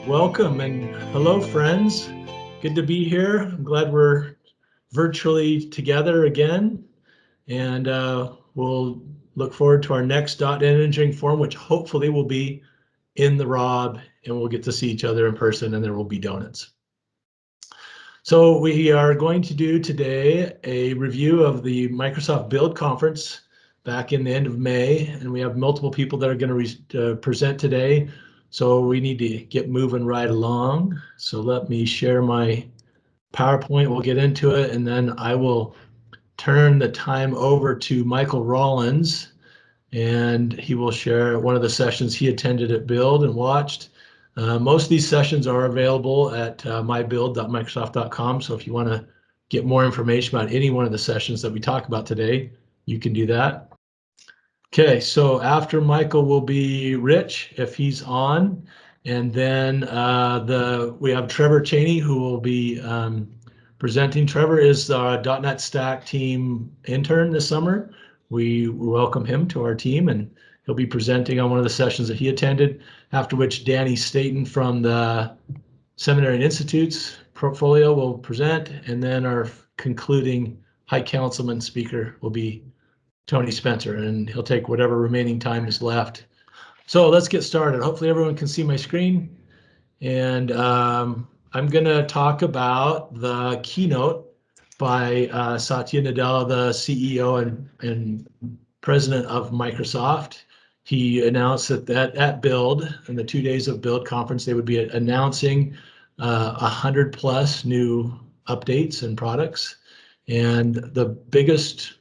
Welcome and hello, friends. Good to be here. I'm glad we're virtually together again, and we'll look forward to our next .engineering forum, which hopefully will be in the Rob, and we'll get to see each other in person, and there will be donuts. So we are going to do today a review of the Microsoft Build Conference back in the end of May, and we have multiple people that are going to present today. So we need to get moving right along. So let me share my PowerPoint. We'll get into it, and then I will turn the time over to Michael Rollins, and he will share one of the sessions he attended at Build and watched. Most of these sessions are available at mybuild.microsoft.com. So if you want to get more information about any one of the sessions that we talk about today, you can do that. Okay, so after Michael will be Rich, if he's on, and then we have Trevor Cheney, who will be presenting. Trevor is the .NET Stack team intern this summer. We welcome him to our team, and he'll be presenting on one of the sessions that he attended, after which Danny Staten from the Seminary and Institutes portfolio will present, and then our concluding High Councilman speaker will be Tony Spencer, and he'll take whatever remaining time is left. So let's get started. Hopefully everyone can see my screen. And I'm going to talk about the keynote by Satya Nadella, the CEO and president of Microsoft. He announced that at Build, in the 2 days of Build conference, they would be announcing 100 plus new updates and products. And the biggest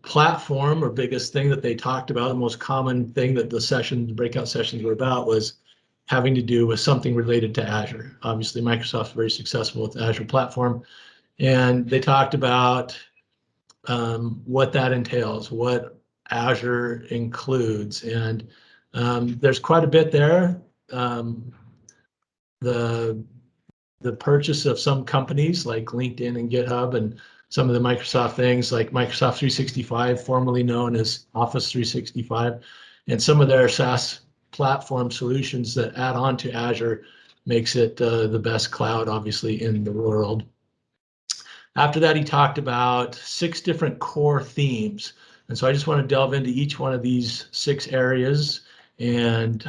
platform or biggest thing that they talked about, the most common thing that the breakout sessions were about, was having to do with something related to Azure. Obviously, Microsoft's very successful with the Azure platform, and they talked about what that entails, what Azure includes, and there's quite a bit there. The purchase of some companies like LinkedIn and GitHub, and some of the Microsoft things like Microsoft 365, formerly known as Office 365, and some of their SaaS platform solutions that add on to Azure makes it the best cloud, obviously, in the world. After that, he talked about 6 different core themes. And so I just want to delve into each one of these 6 areas and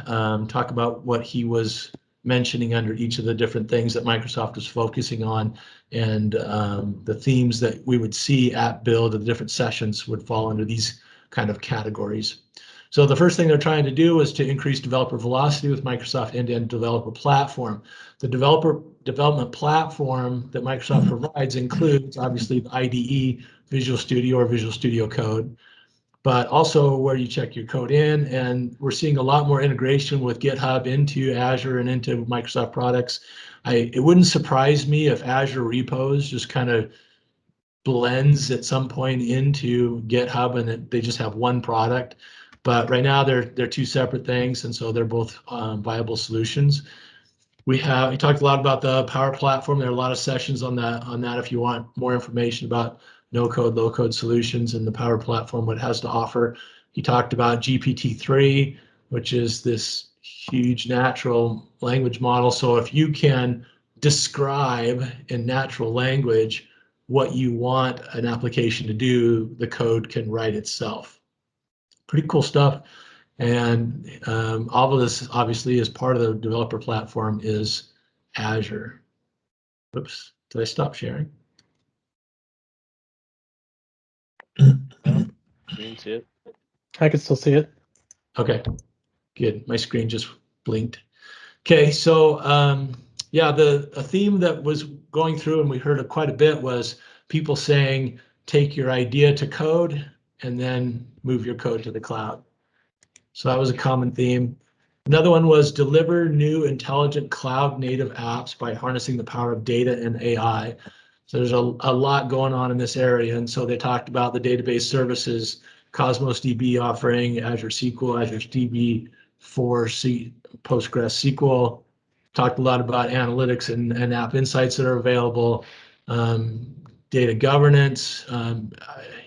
talk about what he was mentioning under each of the different things that Microsoft is focusing on, and the themes that we would see at Build of the different sessions would fall under these kind of categories. So the first thing they're trying to do is to increase developer velocity with Microsoft end-to-end developer platform. The developer development platform that Microsoft provides includes obviously the IDE, Visual Studio or Visual Studio Code, but also where you check your code in, and we're seeing a lot more integration with GitHub into Azure and into Microsoft products. It wouldn't surprise me if Azure repos just kind of blends at some point into GitHub and they just have one product. But right now they're 2 separate things, and so they're both viable solutions. We talked a lot about the Power Platform. There are a lot of sessions on that if you want more information about no-code, low-code solutions and the Power Platform, what it has to offer. He talked about GPT-3, which is this huge natural language model. So if you can describe in natural language what you want an application to do, the code can write itself. Pretty cool stuff. And all of this, obviously, as part of the developer platform, is Azure. Oops, did I stop sharing? You can see it. I can still see it. Okay, good. My screen just blinked. Okay, so yeah, a theme that was going through, and we heard quite a bit, was people saying, take your idea to code and then move your code to the cloud. So that was a common theme. Another one was deliver new intelligent cloud native apps by harnessing the power of data and AI. So there's a lot going on in this area. And so they talked about the database services, Cosmos DB offering, Azure SQL, Azure DB for PostgreSQL. Talked a lot about analytics and app insights that are available, data governance.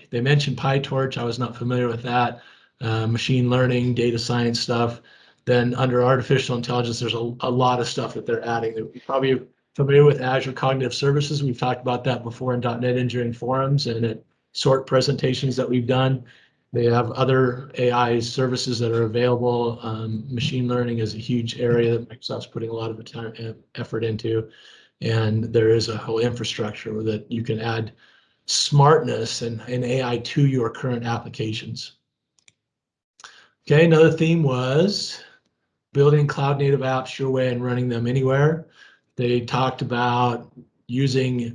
They mentioned PyTorch. I was not familiar with that. Machine learning, data science stuff. then under artificial intelligence, there's a lot of stuff that they're adding. You're probably familiar with Azure Cognitive Services. We've talked about that before in .NET Engineering forums and at SORT presentations that we've done. They have other AI services that are available. Machine learning is a huge area that Microsoft's putting a lot of time and effort into. And there is a whole infrastructure that you can add smartness and AI to your current applications. Okay, another theme was building cloud native apps your way and running them anywhere. They talked about using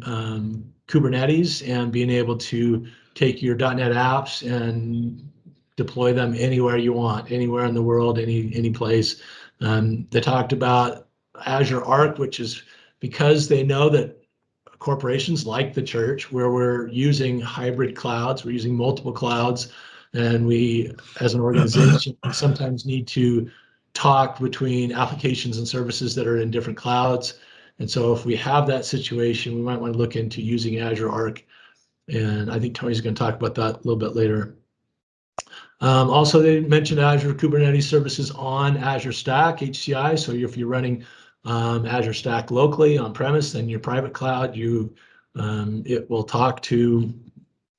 Kubernetes and being able to take your .NET apps and deploy them anywhere you want, anywhere in the world, any place. They talked about Azure Arc, which is because they know that corporations like the church, where we're using hybrid clouds, we're using multiple clouds, and we, as an organization, sometimes need to talk between applications and services that are in different clouds. And so if we have that situation, we might want to look into using Azure Arc. And I think Tony's going to talk about that a little bit later. Also, they mentioned Azure Kubernetes services on Azure Stack, HCI. So if you're running Azure Stack locally on premise, then your private cloud, it will talk to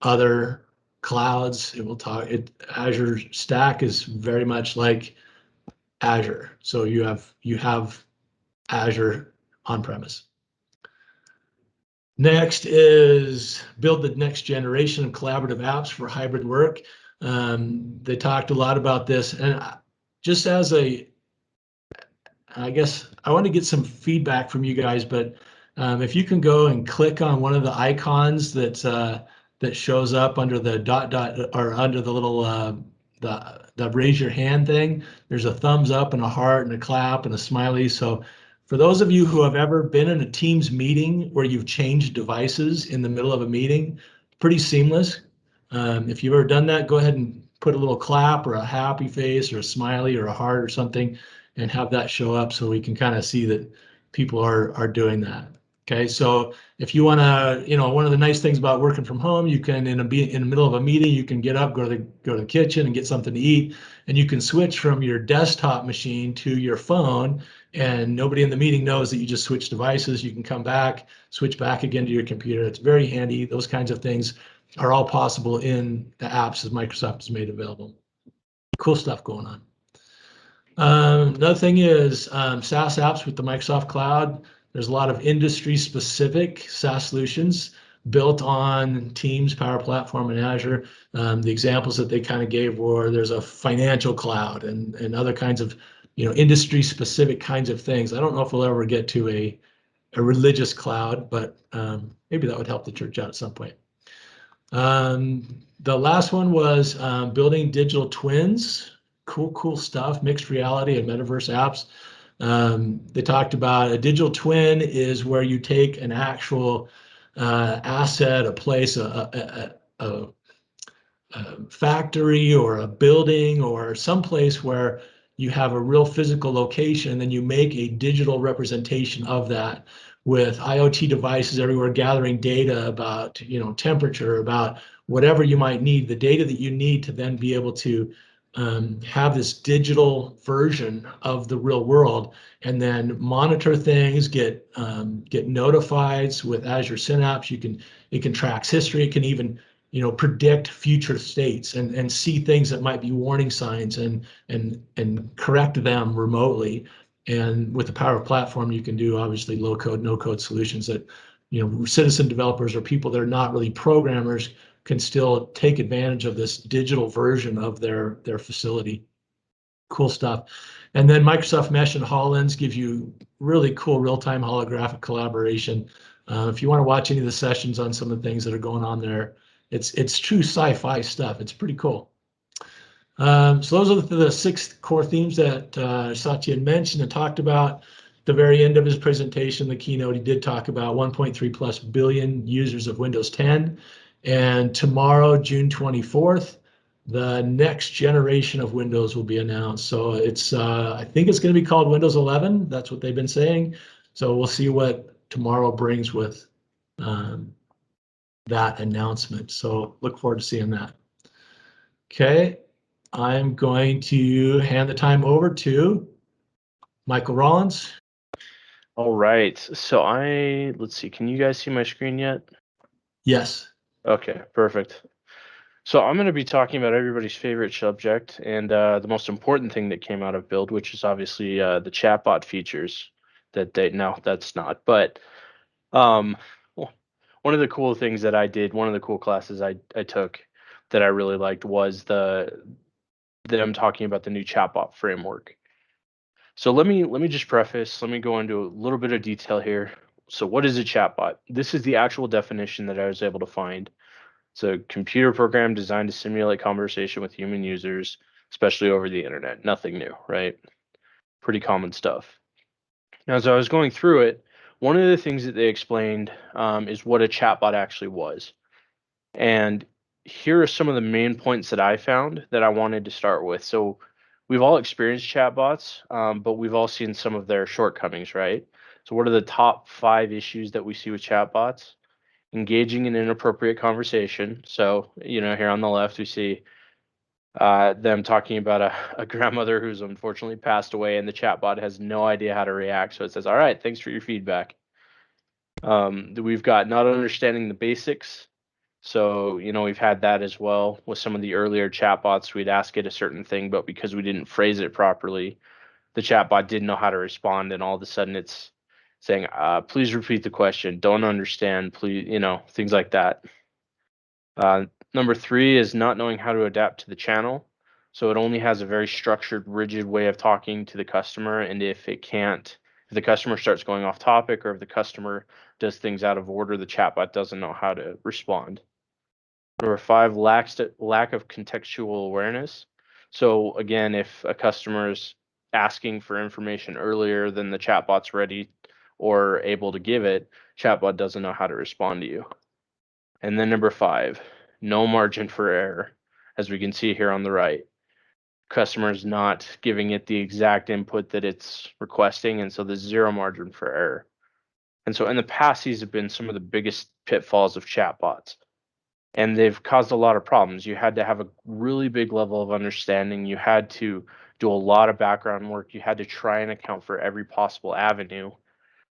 other clouds. Azure Stack is very much like Azure. So you have Azure on premise. Next is build the next generation of collaborative apps for hybrid work. They talked a lot about this, and just as I guess I want to get some feedback from you guys, but if you can go and click on one of the icons that shows up under the dot or under the little the raise your hand thing, there's a thumbs up and a heart and a clap and a smiley. So for those of you who have ever been in a Teams meeting where you've changed devices in the middle of a meeting, pretty seamless. If you've ever done that, go ahead and put a little clap or a happy face or a smiley or a heart or something and have that show up so we can kind of see that people are doing that. Okay, so if you want to, one of the nice things about working from home, you can in the middle of a meeting, you can get up, go to the kitchen and get something to eat, and you can switch from your desktop machine to your phone, and nobody in the meeting knows that you just switched devices. You can come back, switch back again to your computer. It's very handy. Those kinds of things are all possible in the apps that Microsoft has made available. Cool stuff going on. Another thing is SaaS apps with the Microsoft Cloud. There's a lot of industry-specific SaaS solutions built on Teams, Power Platform, and Azure. The examples that they kind of gave were there's a financial cloud and other kinds of industry-specific kinds of things. I don't know if we'll ever get to a religious cloud, but maybe that would help the church out at some point. The last one was building digital twins. Cool stuff, mixed reality and metaverse apps. They talked about a digital twin is where you take an actual asset, a place, a factory or a building or some place where you have a real physical location, then you make a digital representation of that with IoT devices everywhere gathering data about temperature, about whatever you might need, the data that you need to then be able to have this digital version of the real world, and then monitor things, get notifieds with Azure Synapse. It can track history. It can even predict future states and see things that might be warning signs and correct them remotely. And with the Power Platform, you can do obviously low code, no code solutions that citizen developers or people that are not really programmers can still take advantage of this digital version of their facility. Cool stuff. And then Microsoft Mesh and HoloLens gives you really cool real-time holographic collaboration. If you want to watch any of the sessions on some of the things that are going on there, it's true sci-fi stuff. It's pretty cool. So those are the 6 core themes that Satya had mentioned and talked about. At the very end of his presentation, the keynote, he did talk about 1.3+ billion users of Windows 10. And tomorrow, June 24th, the next generation of Windows will be announced. So it's I think it's going to be called Windows 11. That's what they've been saying. So we'll see what tomorrow brings with that announcement. So look forward to seeing that. Okay. I'm going to hand the time over to Michael Rollins. All right. So let's see, can you guys see my screen yet? Yes. Okay, perfect. So I'm going to be talking about everybody's favorite subject and the most important thing that came out of Build, which is obviously the chatbot features no, that's not. But um, one of the cool things that I did, one of the cool classes I took that I really liked was them talking about the new chatbot framework. So let me just preface, let me go into a little bit of detail here. So what is a chatbot? This is the actual definition that I was able to find. It's a computer program designed to simulate conversation with human users, especially over the internet. Nothing new, right? Pretty common stuff. Now, as I was going through it, one of the things that they explained is what a chatbot actually was. And here are some of the main points that I found that I wanted to start with. So we've all experienced chatbots, but we've all seen some of their shortcomings, right? So what are the top 5 issues that we see with chatbots? Engaging in inappropriate conversation. So, here on the left, we see them talking about a grandmother who's unfortunately passed away, and the chatbot has no idea how to react. So it says, "All right, thanks for your feedback." We've got not understanding the basics. So, we've had that as well with some of the earlier chatbots. We'd ask it a certain thing, but because we didn't phrase it properly, the chatbot didn't know how to respond, and all of a sudden it's saying, "Please repeat the question. Don't understand. Please," things like that. Number 3 is not knowing how to adapt to the channel. So it only has a very structured, rigid way of talking to the customer, and if the customer starts going off topic, or if the customer does things out of order, the chatbot doesn't know how to respond. Number 5, lack of contextual awareness. So again, if a customer is asking for information earlier than the chatbot's ready or able to give it, chatbot doesn't know how to respond to you. And then number 5, no margin for error. As we can see here on the right, customers not giving it the exact input that it's requesting, and so there's zero margin for error. And so in the past, these have been some of the biggest pitfalls of chatbots, and they've caused a lot of problems. You had to have a really big level of understanding. You had to do a lot of background work. You had to try and account for every possible avenue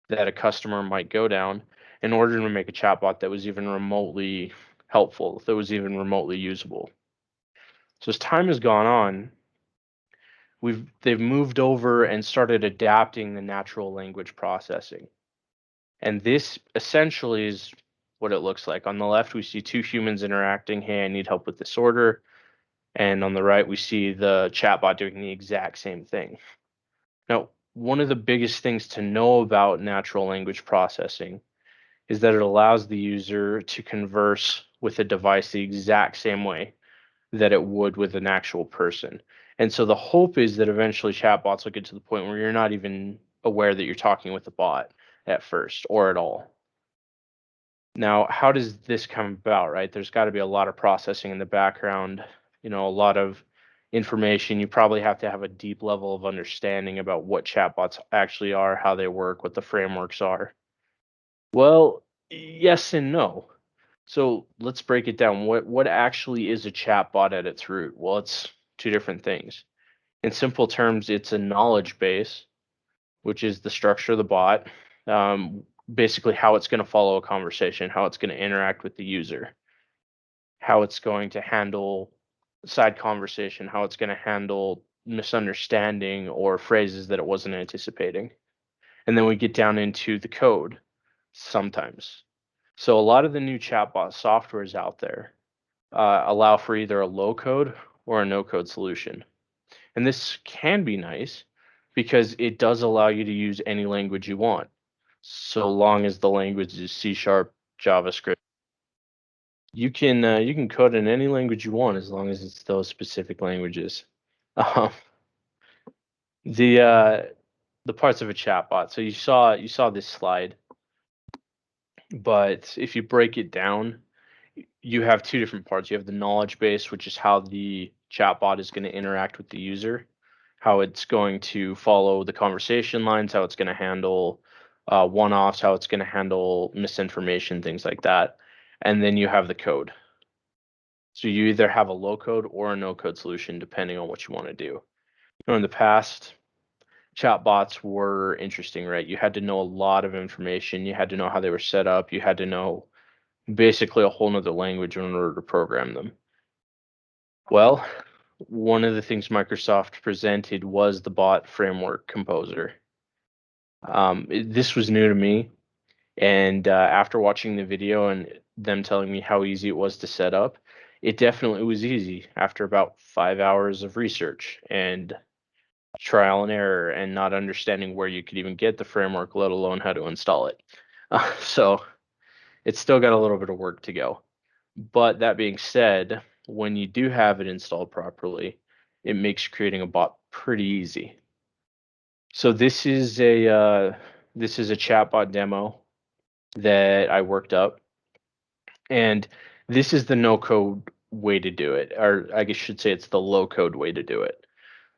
that a customer might go down in order to make a chatbot that was even remotely helpful, that was even remotely usable. So as time has gone on, they've moved over and started adapting the natural language processing. And this essentially is what it looks like. On the left, we see 2 humans interacting. "Hey, I need help with this order." And on the right, we see the chatbot doing the exact same thing. Now, one of the biggest things to know about natural language processing is that it allows the user to converse with a device the exact same way that it would with an actual person. And so the hope is that eventually chatbots will get to the point where you're not even aware that you're talking with a bot at first or at all. Now, how does this come about, right? There's got to be a lot of processing in the background, a lot of information. You probably have to have a deep level of understanding about what chatbots actually are, how they work, what the frameworks are. Well, yes and no. So let's break it down. What actually is a chatbot at its root? Well, it's 2 different things. In simple terms, it's a knowledge base, which is the structure of the bot, basically how it's going to follow a conversation, how it's going to interact with the user, how it's going to handle side conversation, how it's going to handle misunderstanding or phrases that it wasn't anticipating. And then we get down into the code sometimes. So a lot of the new chatbot softwares out there allow for either a low code or a no code solution. And this can be nice because it does allow you to use any language you want, so long as the language is C sharp, JavaScript. You can code in any language you want as long as it's those specific languages. Um, the parts of a chatbot. So you saw this slide, but if you break it down, you have 2 different parts. You have the knowledge base, which is how the chatbot is going to interact with the user, how it's going to follow the conversation lines, how it's going to handle one-offs, how it's going to handle misinformation, things like that. And then you have the code. So you either have a low code or a no code solution, depending on what you want to do. In the past, chatbots were interesting, right? You had to know a lot of information. You had to know how they were set up. You had to know basically a whole nother language in order to program them. Well, one of the things Microsoft presented was the bot framework composer. This was new to me, and after watching the video and them telling me how easy it was to set up, it definitely was easy after about 5 hours of research and trial and error and not understanding where you could even get the framework, let alone how to install it. So it's still got a little bit of work to go. But that being said, when you do have it installed properly, it makes creating a bot pretty easy. So this is a chatbot demo that I worked up, and this is the no code way to do it, or I guess I should say it's the low code way to do it.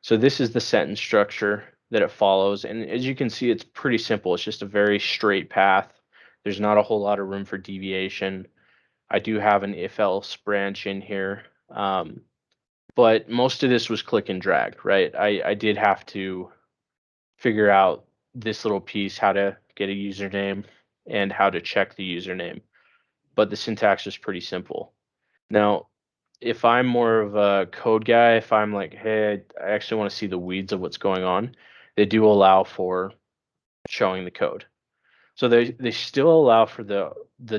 So this is the sentence structure that it follows, and as you can see, it's pretty simple. It's just a very straight path. There's not a whole lot of room for deviation. I do have an if-else branch in here, but most of this was click and drag, right? I did have to figure out this little piece, how to get a username and how to check the username, but the syntax is pretty simple. Now, if I'm more of a code guy, if I'm like, hey, I actually want to see the weeds of what's going on, they do allow for showing the code. So they still allow for the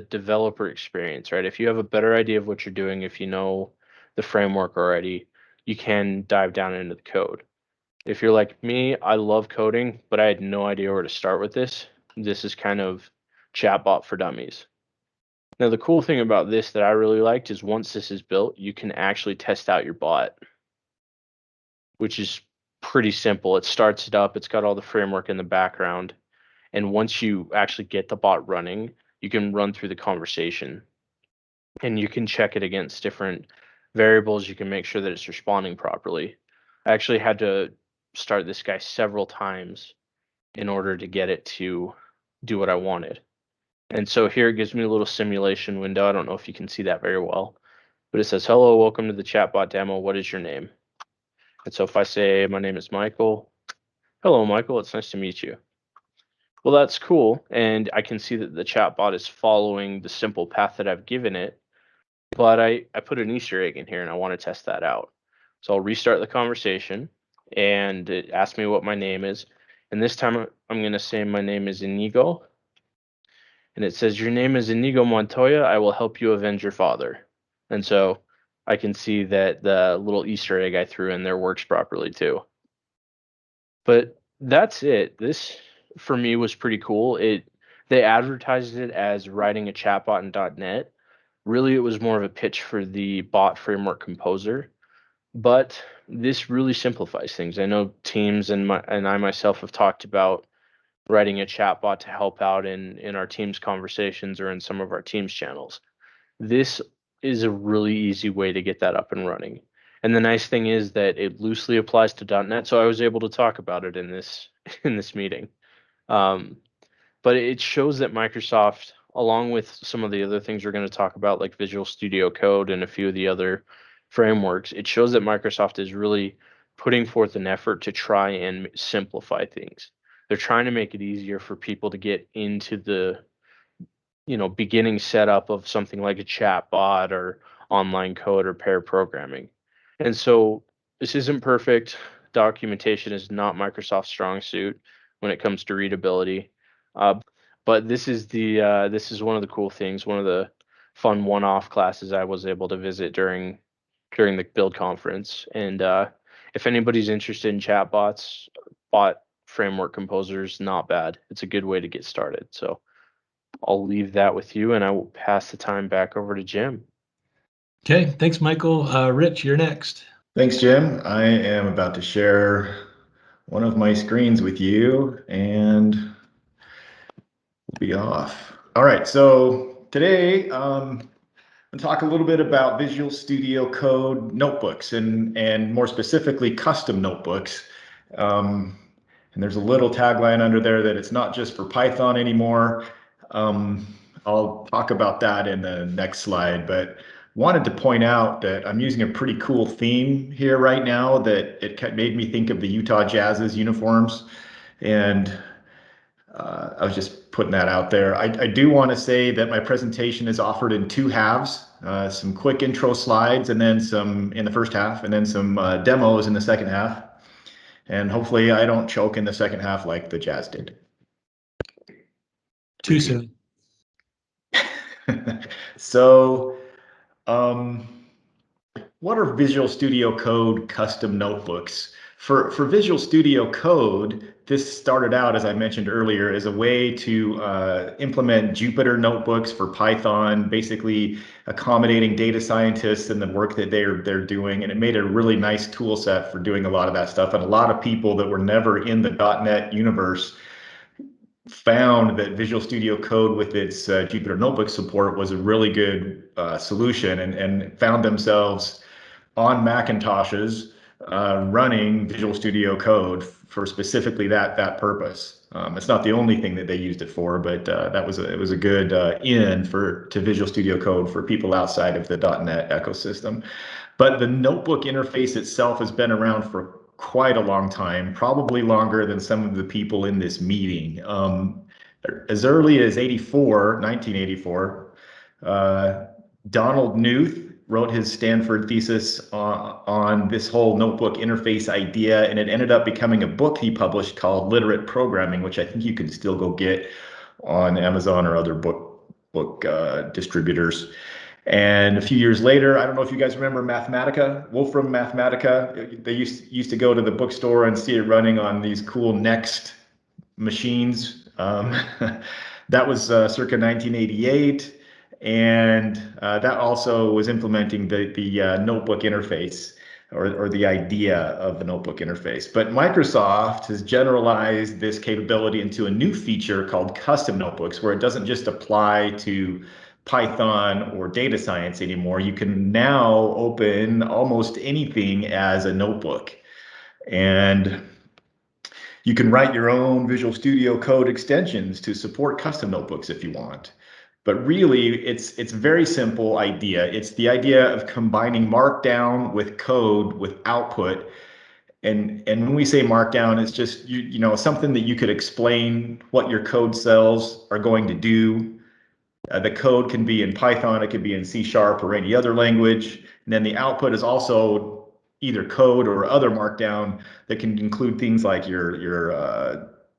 developer experience, right? If you have a better idea of what you're doing, if you know the framework already, you can dive down into the code. If you're like me, I love coding, but I had no idea where to start with this. This is kind of chatbot for dummies. Now, the cool thing about this that I really liked is once this is built, you can actually test out your bot, which is pretty simple. It starts it up, it's got all the framework in the background. And once you actually get the bot running, you can run through the conversation and you can check it against different variables. You can make sure that it's responding properly. I actually had to start this guy several times in order to get it to do what I wanted. And so here it gives me a little simulation window. I don't know if you can see that very well, but it says, hello, welcome to the chatbot demo. What is your name? And so if I say, my name is Michael, hello, Michael, it's nice to meet you. Well, that's cool. And I can see that the chatbot is following the simple path that I've given it, but I put an Easter egg in here and I want to test that out. So I'll restart the conversation and it asks me what my name is. And this time I'm going to say my name is Inigo. And it says, your name is Inigo Montoya. I will help you avenge your father. And so I can see that the little Easter egg I threw in there works properly too. But that's it. This for me was pretty cool. They advertised it as writing a chatbot in .NET. Really, it was more of a pitch for the bot framework composer. But this really simplifies things. I know teams and I myself have talked about writing a chatbot to help out in our team's conversations or in some of our team's channels. This is a really easy way to get that up and running. And the nice thing is that it loosely applies to .NET, so I was able to talk about it in this in this meeting. Um, but it shows that Microsoft, along with some of the other things we're going to talk about, like Visual Studio Code and a few of the other frameworks, it shows that Microsoft is really putting forth an effort to try and simplify things. They're trying to make it easier for people to get into the beginning setup of something like a chat bot or online code or pair programming. And so this isn't perfect. Documentation is not Microsoft's strong suit when it comes to readability. Uh, but this is one of the cool things, one of the fun one-off classes I was able to visit during the build conference. And if anybody's interested in chatbots, bot framework composers, not bad. It's a good way to get started. So I'll leave that with you and I will pass the time back over to Jim. Okay, thanks, Michael. Rich, you're next. Thanks, Jim. I am about to share one of my screens with you and we'll be off. All right, so today I'm going to talk a little bit about Visual Studio Code notebooks and more specifically custom notebooks. And there's a little tagline under there that it's not just for Python anymore. I'll talk about that in the next slide, but wanted to point out that I'm using a pretty cool theme here right now that it made me think of the Utah Jazz's uniforms. And I was just putting that out there. I do want to say that my presentation is offered in two halves, some quick intro slides and then some in the first half, and then some demos in the second half. And hopefully I don't choke in the second half like the Jazz did. Too soon. So, what are Visual Studio Code custom notebooks? For Visual Studio Code, this started out, as I mentioned earlier, as a way to implement Jupyter notebooks for Python, basically accommodating data scientists and the work that they're doing. And it made a really nice tool set for doing a lot of that stuff. And a lot of people that were never in the .NET universe found that Visual Studio Code with its Jupyter Notebook support was a really good solution, and found themselves on Macintoshes running Visual Studio Code for specifically that purpose. It's not the only thing that they used it for, but it was a good in to Visual Studio Code for people outside of the .NET ecosystem. But the notebook interface itself has been around for quite a long time, probably longer than some of the people in this meeting. As early as 1984, Donald Knuth wrote his Stanford thesis on this whole notebook interface idea, and it ended up becoming a book he published called Literate Programming, which I think you can still go get on Amazon or other book distributors. And a few years later, I don't know if you guys remember Mathematica, Wolfram Mathematica. They used to go to the bookstore and see it running on these cool Next machines. That was circa 1988. And that also was implementing the notebook interface, or the idea of the notebook interface. But Microsoft has generalized this capability into a new feature called custom notebooks, where it doesn't just apply to Python or data science anymore. You can now open almost anything as a notebook. And you can write your own Visual Studio Code extensions to support custom notebooks if you want. But really, it's a very simple idea. It's the idea of combining Markdown with code with output. And when we say Markdown, it's just you know something that you could explain what your code cells are going to do. The code can be in Python, it could be in C# or any other language. And then the output is also either code or other Markdown that can include things like your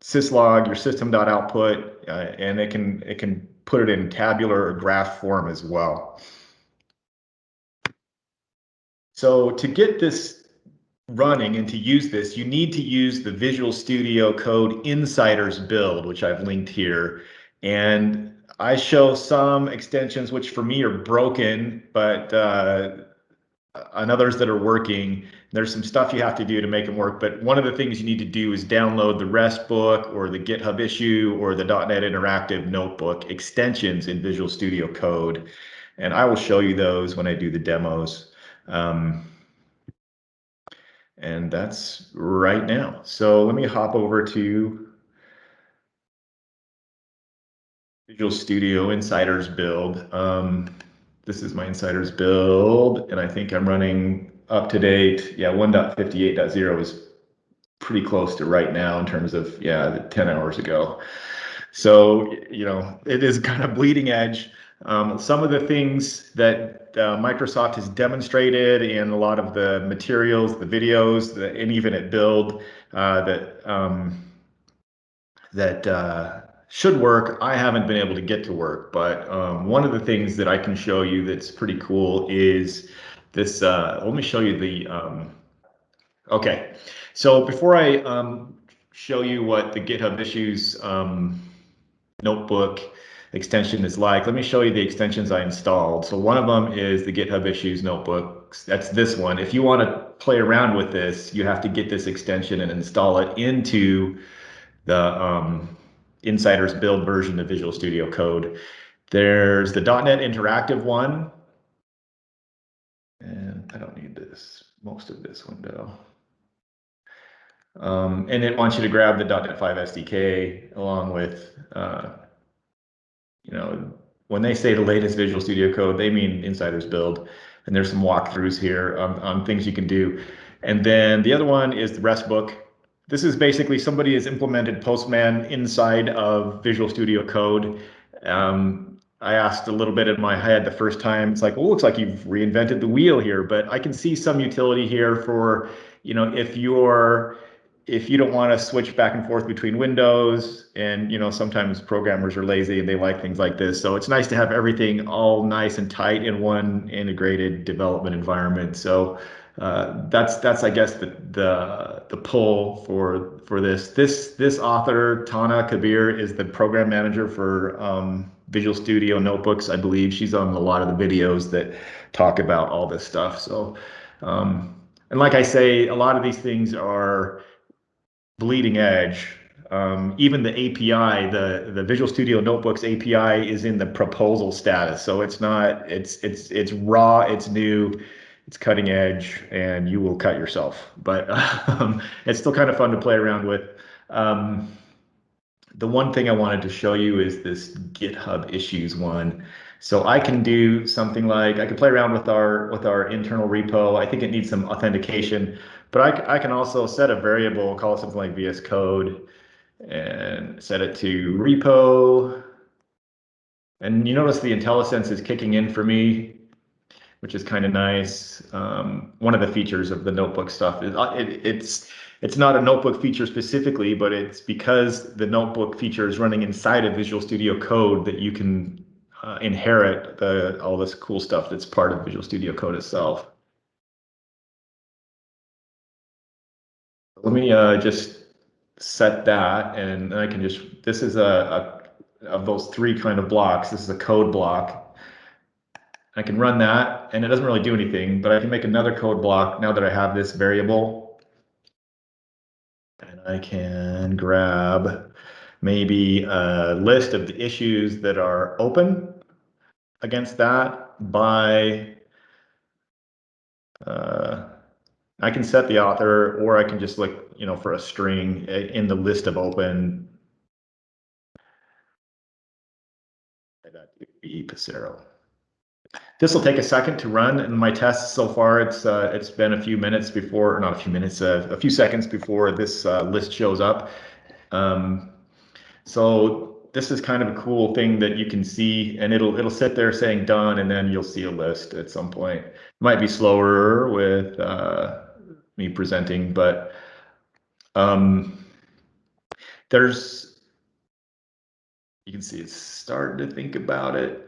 syslog, your system.output, and it can put it in tabular or graph form as well. So to get this running and to use this, you need to use the Visual Studio Code Insiders build, which I've linked here. And I show some extensions which for me are broken, but on others that are working, there's some stuff you have to do to make them work. But one of the things you need to do is download the REST book or the GitHub issue or the .NET Interactive Notebook extensions in Visual Studio Code. And I will show you those when I do the demos. And that's right now. So let me hop over to Visual Studio Insiders build. This is my Insiders build, and I think I'm running up to date. Yeah, 1.58.0 is pretty close to right now in terms of, yeah, 10 hours ago. So, you know, it is kind of bleeding edge. Some of the things that Microsoft has demonstrated in a lot of the materials, the videos, and even at build that should work, I haven't been able to get to work. But one of the things that I can show you that's pretty cool is this. Let me show you the. Okay, so before I show you what the GitHub Issues notebook extension is like, let me show you the extensions I installed. So one of them is the GitHub Issues notebook. That's this one. If you want to play around with this, you have to get this extension and install it into the Insiders build version of Visual Studio Code. There's the .NET Interactive one. And I don't need this, most of this window. And it wants you to grab the .NET 5 SDK along with, you know, when they say the latest Visual Studio Code, they mean Insider's Build. And there's some walkthroughs here on things you can do. And then the other one is the REST book. This is basically somebody has implemented Postman inside of Visual Studio Code. I asked a little bit in my head the first time. It's like, well, it looks like you've reinvented the wheel here, but I can see some utility here for, you know, if you don't want to switch back and forth between windows, and you know, sometimes programmers are lazy and they like things like this. So it's nice to have everything all nice and tight in one integrated development environment. So that's I guess the pull for this. This author, Tana Kabir, is the program manager for Visual Studio Notebooks. I believe she's on a lot of the videos that talk about all this stuff. So and like I say, a lot of these things are bleeding edge. Even the API, the Visual Studio Notebooks API is in the proposal status. So it's not, it's raw, it's new, it's cutting edge, and you will cut yourself. But it's still kind of fun to play around with. The one thing I wanted to show you is this GitHub issues one. So I can do something like, I can play around with our internal repo. I think it needs some authentication, but I can also set a variable, call it something like VS Code, and set it to repo. And you notice the IntelliSense is kicking in for me, which is kind of nice. One of the features of the notebook stuff is it's not a notebook feature specifically, but it's because the notebook feature is running inside of Visual Studio Code that you can inherit all this cool stuff that's part of Visual Studio Code itself. Let me just set that, and I can just, this is of those three kind of blocks, this is a code block. I can run that, and it doesn't really do anything, but I can make another code block now that I have this variable. And I can grab maybe a list of the issues that are open against that by, I can set the author, or I can just look, you know, for a string in the list of open. That would be Pacero. This will take a second to run. In my tests so far, it's been a few minutes before, or not a few minutes, a few seconds before this list shows up. So this is kind of a cool thing that you can see, and it'll sit there saying done, and then you'll see a list at some point. It might be slower with me presenting, but you can see it's starting to think about it.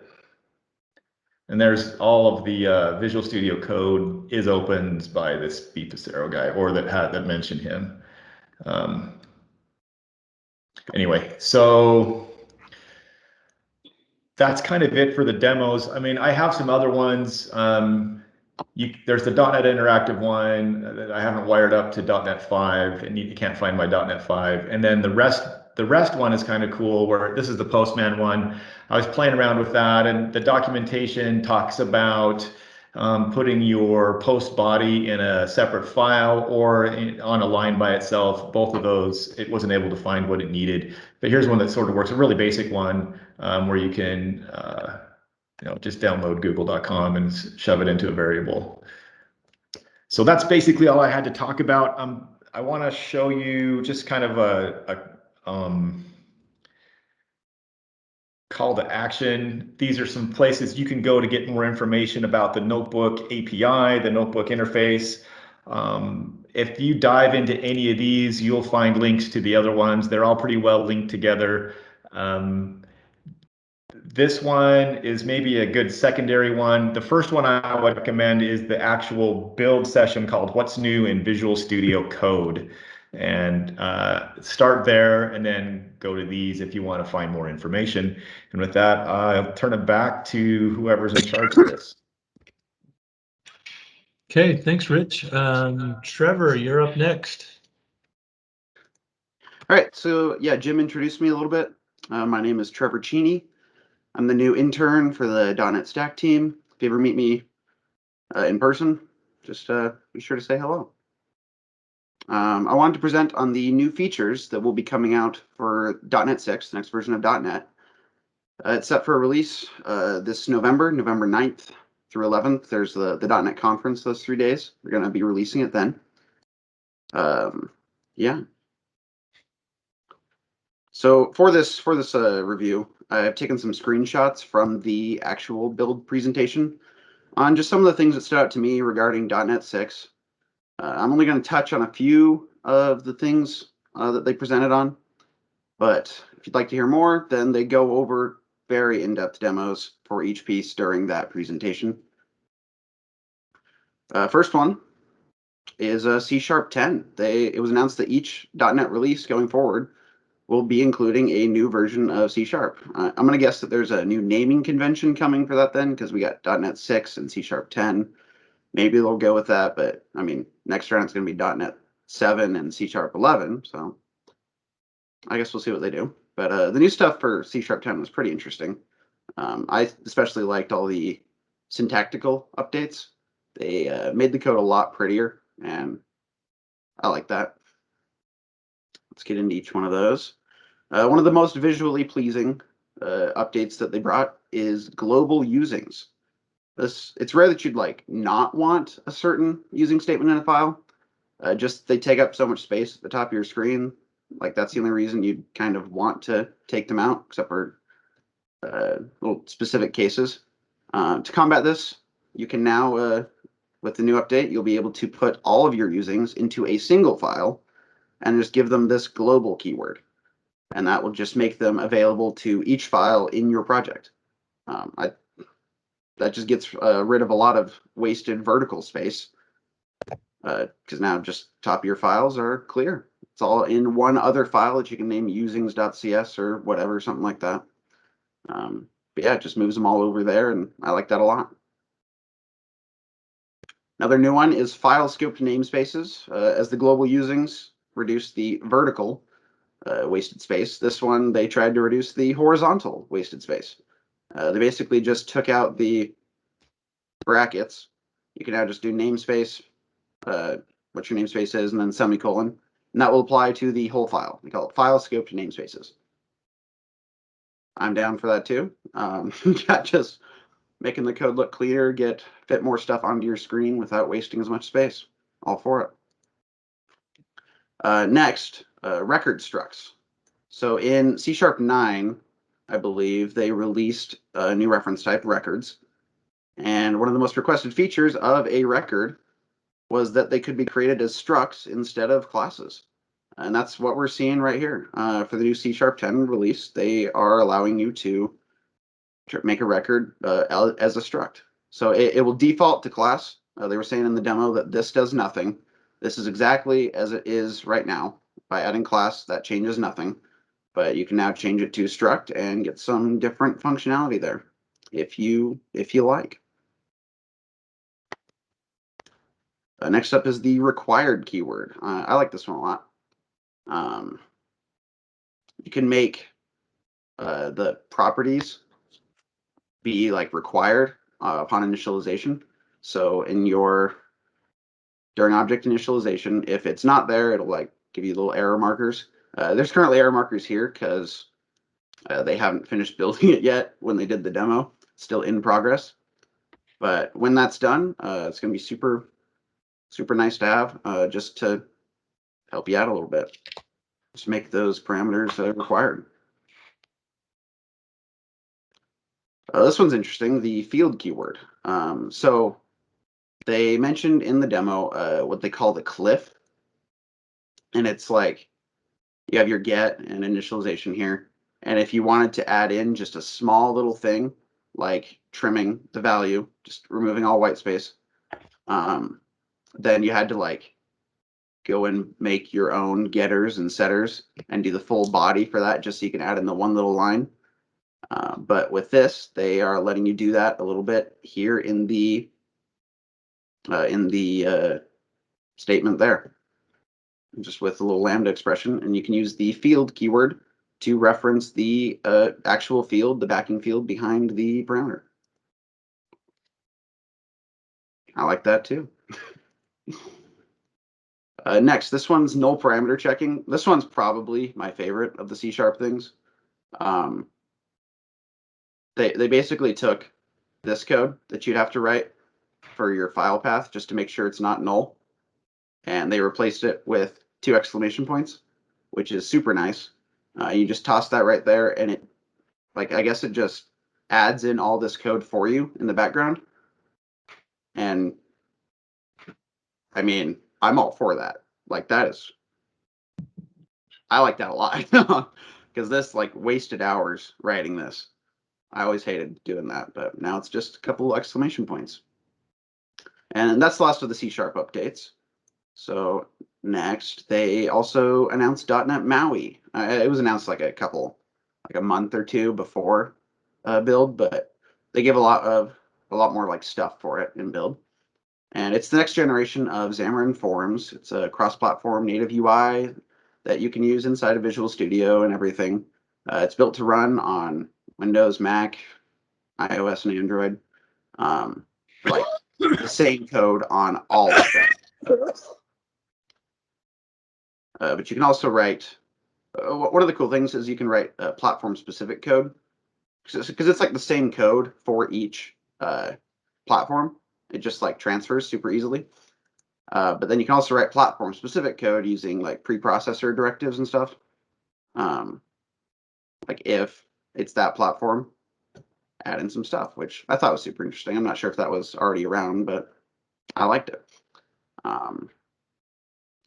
And there's all of the Visual Studio Code is opened by this B Pacero guy, or that mentioned him. Anyway, so that's kind of it for the demos. I mean, I have some other ones. There's the .NET Interactive one that I haven't wired up to .NET 5, and you can't find my .NET 5. And then the REST one is kind of cool, where this is the Postman one. I was playing around with that, and the documentation talks about putting your post body in a separate file or on a line by itself. Both of those, it wasn't able to find what it needed. But here's one that sort of works, a really basic one where you can just download google.com and shove it into a variable. So that's basically all I had to talk about. I want to show you just kind of a call to action. These are some places you can go to get more information about the Notebook API, the Notebook interface. If you dive into any of these, you'll find links to the other ones. They're all pretty well linked together. This one is maybe a good secondary one. The first one I would recommend is the actual build session called What's New in Visual Studio Code. And start there and then go to these if you want to find more information. And with that, I'll turn it back to whoever's in charge of this. Okay, thanks, Rich. Trevor, you're up next. All right, so yeah, Jim introduced me a little bit. My name is Trevor Cheney. I'm the new intern for the .NET Stack team. If you ever meet me in person, just be sure to say hello. I wanted to present on the new features that will be coming out for .NET 6, the next version of .NET. It's set for a release this November 9th through 11th. There's the .NET conference those 3 days. We're going to be releasing it then. Yeah. So for this review, I've taken some screenshots from the actual build presentation on just some of the things that stood out to me regarding .NET 6. I'm only going to touch on a few of the things that they presented on, but if you'd like to hear more, then they go over very in-depth demos for each piece during that presentation. First one is C#10. It was announced that each .NET release going forward will be including a new version of C#. I'm going to guess that there's a new naming convention coming for that then, because we got .NET 6 and C#10. Maybe they'll go with that, but I mean, next round it's going to be .NET 7 and C#11, so I guess we'll see what they do. But the new stuff for C#10 was pretty interesting. I especially liked all the syntactical updates. They made the code a lot prettier, and I like that. Let's get into each one of those. One of the most visually pleasing updates that they brought is global usings. It's rare that you'd like not want a certain using statement in a file. Just they take up so much space at the top of your screen. Like that's the only reason you'd kind of want to take them out, except for little specific cases. To combat this, you can now, with the new update, you'll be able to put all of your usings into a single file and just give them this global keyword. And that will just make them available to each file in your project. That just gets rid of a lot of wasted vertical space, because now just top of your files are clear. It's all in one other file that you can name usings.cs or whatever, something like that. But yeah, it just moves them all over there, and I like that a lot. Another new one is file scoped namespaces. As the global usings reduce the vertical wasted space, this one they tried to reduce the horizontal wasted space. They basically just took out the brackets. You can now just do namespace, what your namespace is, and then semicolon, and that will apply to the whole file. We call it file scoped namespaces. I'm down for that too. Just making the code look cleaner, fit more stuff onto your screen without wasting as much space. All for it. Next, record structs. So in C#9, I believe they released a new reference type, records. And one of the most requested features of a record was that they could be created as structs instead of classes. And that's what we're seeing right here. For the new C#10 release, they are allowing you to make a record as a struct. So it will default to class. They were saying in the demo that this does nothing. This is exactly as it is right now. By adding class, that changes nothing. But you can now change it to struct and get some different functionality there, if you like. Next up is the required keyword. I like this one a lot. You can make the properties be like required upon initialization. So during object initialization, if it's not there, it'll like give you little error markers. There's currently error markers here because they haven't finished building it yet when they did the demo. It's still in progress. But when that's done, it's going to be super, super nice to have just to help you out a little bit. Just make those parameters required. This one's interesting, the field keyword. So they mentioned in the demo what they call the cliff. And it's like you have your get and initialization here. And if you wanted to add in just a small little thing, like trimming the value, just removing all white space, then you had to like go and make your own getters and setters and do the full body for that just so you can add in the one little line. But with this, they are letting you do that a little bit here in the statement there, just with a little lambda expression, and you can use the field keyword to reference the actual field, the backing field behind the parameter. I like that too. Next, this one's null parameter checking. This one's probably my favorite of the C# things. they basically took this code that you'd have to write for your file path just to make sure it's not null, and they replaced it with 2 exclamation points, which is super nice. You just toss that right there, and it, like, I guess it just adds in all this code for you in the background. And I mean, I'm all for that. Like, that is, I like that a lot because this like wasted hours writing this. I always hated doing that, but now it's just a couple exclamation points. And that's the last of the C# updates. So next, they also announced .NET MAUI. It was announced like a month or two before build, but they give a lot more like stuff for it in build. And it's the next generation of Xamarin Forms. It's a cross-platform native UI that you can use inside of Visual Studio and everything. It's built to run on Windows, Mac, iOS, and Android. Like the same code on all of them. But you can also write. One of the cool things is you can write platform-specific code because it's like the same code for each platform. It just like transfers super easily. But then you can also write platform-specific code using like preprocessor directives and stuff. Like if it's that platform, add in some stuff, which I thought was super interesting. I'm not sure if that was already around, but I liked it.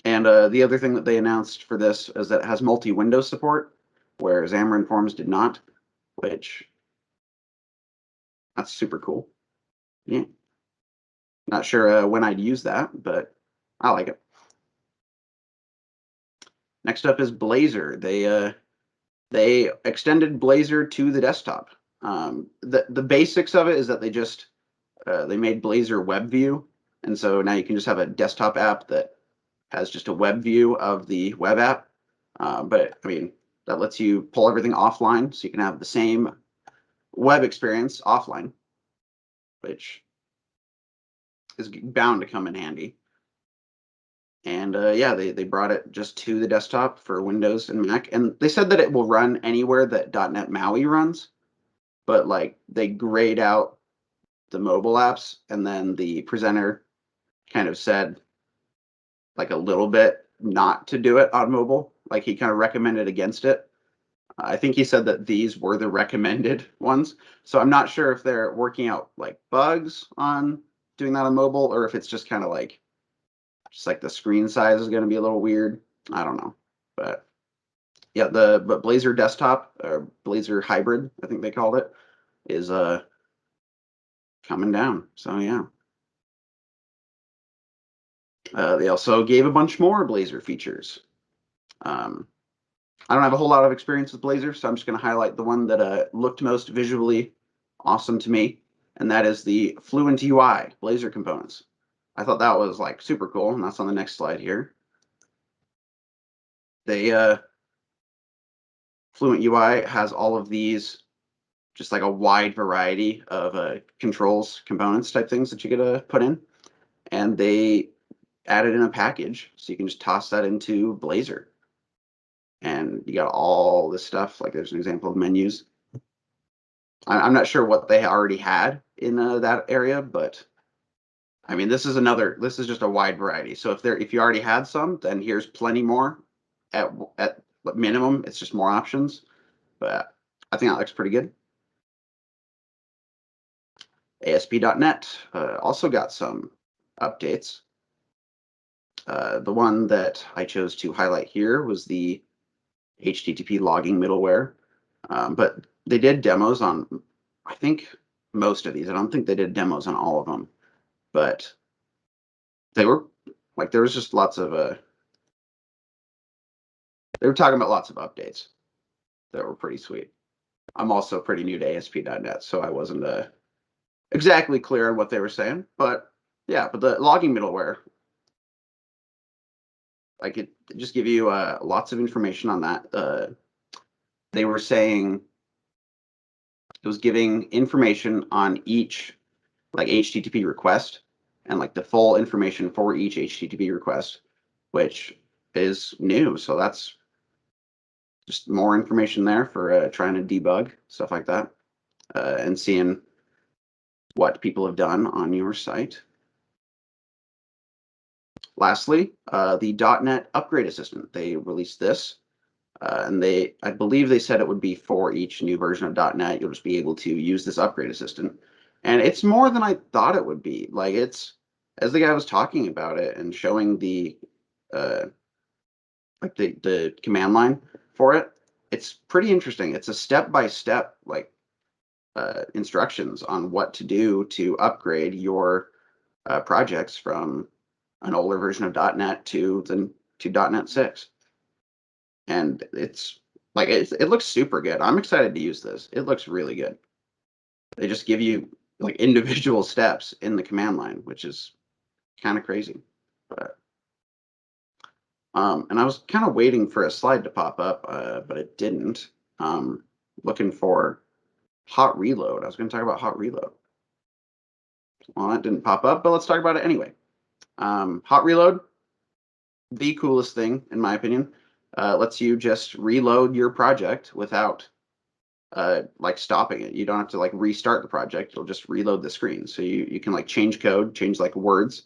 And the other thing that they announced for this is that it has multi-window support, where Xamarin Forms did not, which that's super cool. Yeah. Not sure when I'd use that, but I like it. Next up is Blazor. They extended Blazor to the desktop. The basics of it is that they made Blazor web view, and so now you can just have a desktop app that has just a web view of the web app. But I mean, that lets you pull everything offline, so you can have the same web experience offline, which is bound to come in handy. And yeah, they brought it just to the desktop for Windows and Mac, and they said that it will run anywhere that .NET MAUI runs, but like they grayed out the mobile apps, and then the presenter kind of said like a little bit not to do it on mobile. Like he kind of recommended against it. I think he said that these were the recommended ones. So I'm not sure if they're working out like bugs on doing that on mobile, or if it's just kind of like just like the screen size is going to be a little weird. I don't know, but yeah, but Blazor desktop or Blazor hybrid, I think they called it, is coming down. So yeah. They also gave a bunch more Blazor features. I don't have a whole lot of experience with Blazor, so I'm just going to highlight the one that looked most visually awesome to me, and that is the Fluent UI Blazor components. I thought that was like super cool, and that's on the next slide here. Fluent UI has all of these, just like a wide variety of controls, components type things that you get to put in, and they added in a package, so you can just toss that into Blazor. And you got all this stuff, like there's an example of menus. I'm not sure what they already had in that area, but I mean, this is just a wide variety. So if you already had some, then here's plenty more. At minimum, it's just more options, but I think that looks pretty good. ASP.NET also got some updates. The one that I chose to highlight here was the HTTP logging middleware, but they did demos on, I think, most of these. I don't think they did demos on all of them, but they were like, there was just lots of they were talking about lots of updates that were pretty sweet. I'm also pretty new to ASP.NET, so I wasn't exactly clear on what they were saying, but yeah, but the logging middleware, like it just give you lots of information on that. They were saying it was giving information on each like HTTP request and like the full information for each HTTP request, which is new. So that's just more information there for trying to debug stuff like that. and seeing what people have done on your site. Lastly, the .NET Upgrade Assistant. They released this, and I believe they said it would be for each new version of .NET. You'll just be able to use this Upgrade Assistant, and it's more than I thought it would be. Like, it's, as the guy was talking about it and showing the like the command line for it, it's pretty interesting. It's a step-by-step like instructions on what to do to upgrade your projects from an older version of .NET to .NET 6. And it's like, it looks super good. I'm excited to use this. It looks really good. They just give you like individual steps in the command line, which is kind of crazy. But and I was kind of waiting for a slide to pop up, but it didn't. Looking for hot reload. I was going to talk about hot reload. Well, that didn't pop up, but let's talk about it anyway. Hot reload, the coolest thing in my opinion. Lets you just reload your project without like stopping it. You don't have to like restart the project. It'll just reload the screen. So you can like change code, change like words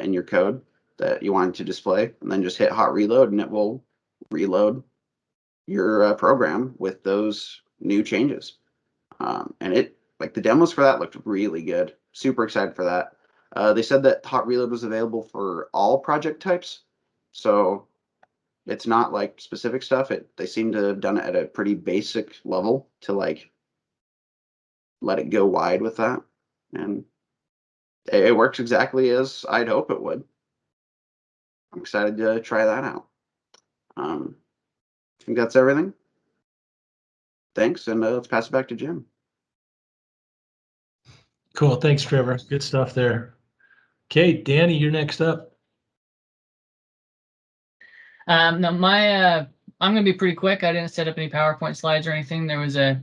in your code that you want to display, and then just hit hot reload, and it will reload your program with those new changes. And it, like, the demos for that looked really good. Super excited for that. They said that hot reload was available for all project types, so it's not like specific stuff. They seem to have done it at a pretty basic level to like let it go wide with that, and it works exactly as I'd hope it would. I'm excited to try that out. I think that's everything. Thanks, and let's pass it back to Jim. Cool. Thanks, Trevor. Good stuff there. Okay, Danny, you're next up. No, I'm going to be pretty quick. I didn't set up any PowerPoint slides or anything. There was a,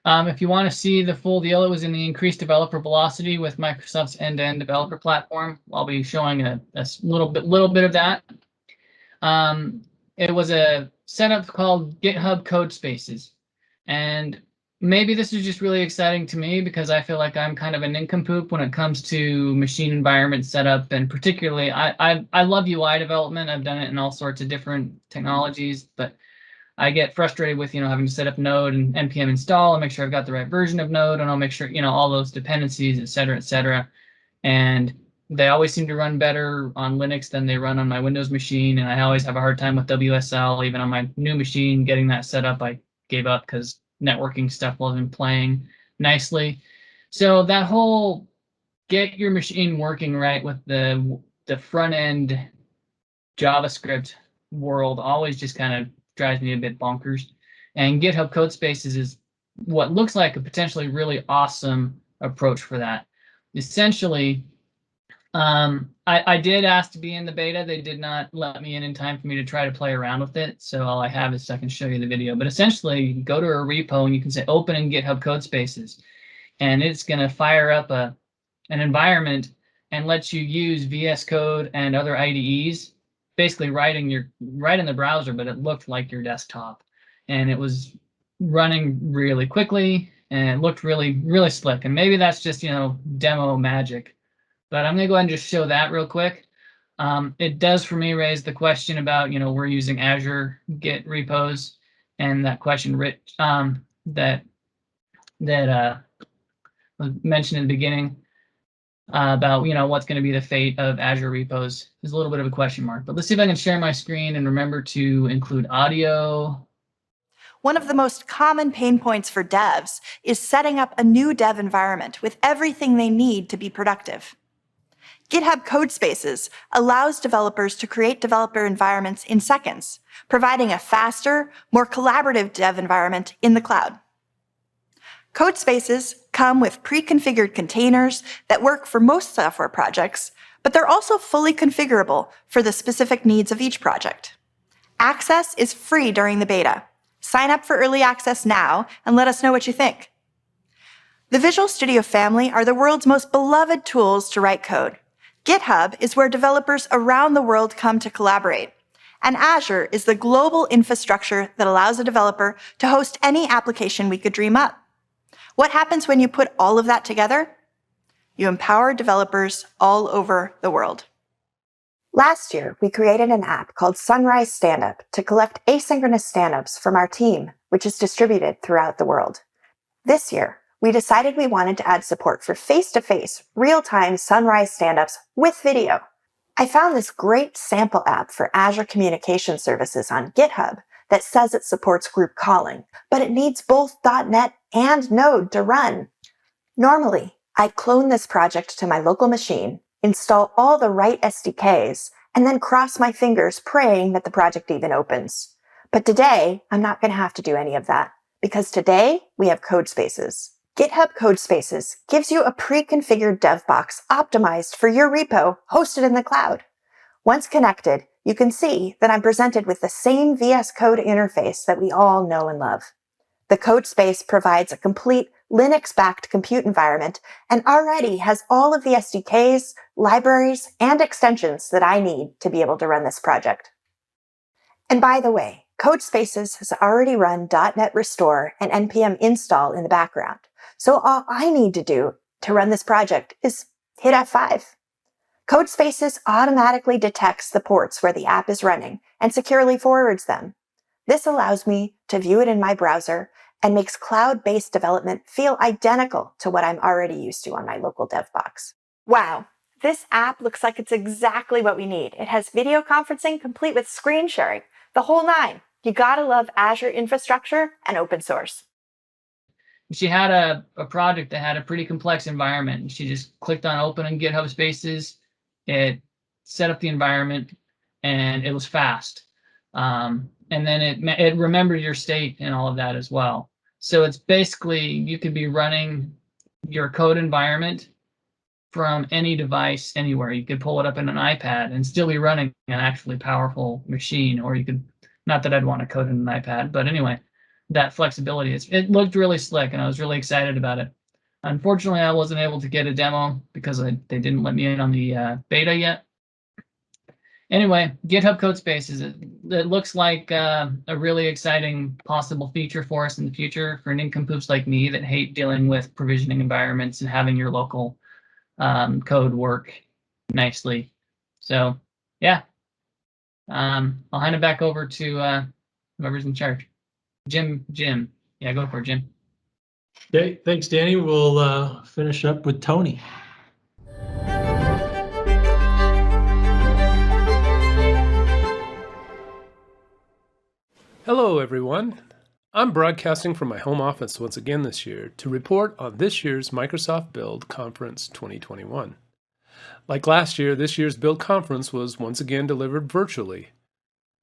if you want to see the full deal, it was in the increased developer velocity with Microsoft's end-to-end developer platform. I'll be showing a little bit of that. It was a setup called GitHub Code Spaces, and maybe this is just really exciting to me because I feel like I'm kind of a nincompoop when it comes to machine environment setup, and particularly I love UI development. I've done it in all sorts of different technologies, but I get frustrated with having to set up Node and npm install and make sure I've got the right version of Node, and I'll make sure all those dependencies, et cetera, and they always seem to run better on Linux than they run on my Windows machine, and I always have a hard time with WSL. Even on my new machine, getting that set up, I gave up because networking stuff wasn't playing nicely. So that whole get your machine working right with the front end JavaScript world always just kind of drives me a bit bonkers. And GitHub Codespaces is what looks like a potentially really awesome approach for that. Essentially, I did ask to be in the beta. They did not let me in time for me to try to play around with it. So all I have is I can show you the video. But essentially, you can go to a repo and you can say open in GitHub Codespaces, and it's going to fire up an environment and let you use VS Code and other IDEs, basically right in the browser, but it looked like your desktop, and it was running really quickly and it looked really, really slick. And maybe that's just demo magic. But I'm going to go ahead and just show that real quick. It does, for me, raise the question about, we're using Azure Git repos, and that question that was mentioned in the beginning about, what's going to be the fate of Azure repos is a little bit of a question mark. But let's see if I can share my screen and remember to include audio. One of the most common pain points for devs is setting up a new dev environment with everything they need to be productive. GitHub Codespaces allows developers to create developer environments in seconds, providing a faster, more collaborative dev environment in the cloud. Codespaces come with pre-configured containers that work for most software projects, but they're also fully configurable for the specific needs of each project. Access is free during the beta. Sign up for early access now and let us know what you think. The Visual Studio family are the world's most beloved tools to write code. GitHub is where developers around the world come to collaborate, and Azure is the global infrastructure that allows a developer to host any application we could dream up. What happens when you put all of that together? You empower developers all over the world. Last year, we created an app called Sunrise Standup to collect asynchronous stand-ups from our team, which is distributed throughout the world. This year, we decided we wanted to add support for face-to-face, real-time Sunrise stand-ups with video. I found this great sample app for Azure Communication Services on GitHub that says it supports group calling, but it needs both .NET and Node to run. Normally, I'd clone this project to my local machine, install all the right SDKs, and then cross my fingers praying that the project even opens. But today, I'm not going to have to do any of that, because today we have Codespaces. GitHub Codespaces gives you a pre-configured dev box optimized for your repo hosted in the cloud. Once connected, you can see that I'm presented with the same VS Code interface that we all know and love. The Codespace provides a complete Linux-backed compute environment and already has all of the SDKs, libraries, and extensions that I need to be able to run this project. And by the way, Codespaces has already run .NET Restore and npm install in the background. So all I need to do to run this project is hit F5. Codespaces automatically detects the ports where the app is running and securely forwards them. This allows me to view it in my browser and makes cloud-based development feel identical to what I'm already used to on my local dev box. Wow, this app looks like it's exactly what we need. It has video conferencing complete with screen sharing, the whole nine. You gotta love Azure infrastructure and open source. She had a project that had a pretty complex environment. She just clicked on open in GitHub Spaces. It set up the environment, and it was fast. And then it remembered your state and all of that as well. So it's basically, you could be running your code environment from any device anywhere. You could pull it up in an iPad and still be running an actually powerful machine, or you could, not that I'd want to code in an iPad, but anyway, that flexibility, it looked really slick and I was really excited about it. Unfortunately, I wasn't able to get a demo because they didn't let me in on the beta yet. Anyway, GitHub Codespaces, it looks like a really exciting possible feature for us in the future for nincompoops like me that hate dealing with provisioning environments and having your local code work nicely. So, yeah, I'll hand it back over to whoever's in charge. Jim. Yeah, go for it, Jim. Okay, thanks, Danny. We'll finish up with Tony. Hello, everyone. I'm broadcasting from my home office once again this year to report on this year's Microsoft Build Conference 2021. Like last year, this year's Build Conference was once again delivered virtually.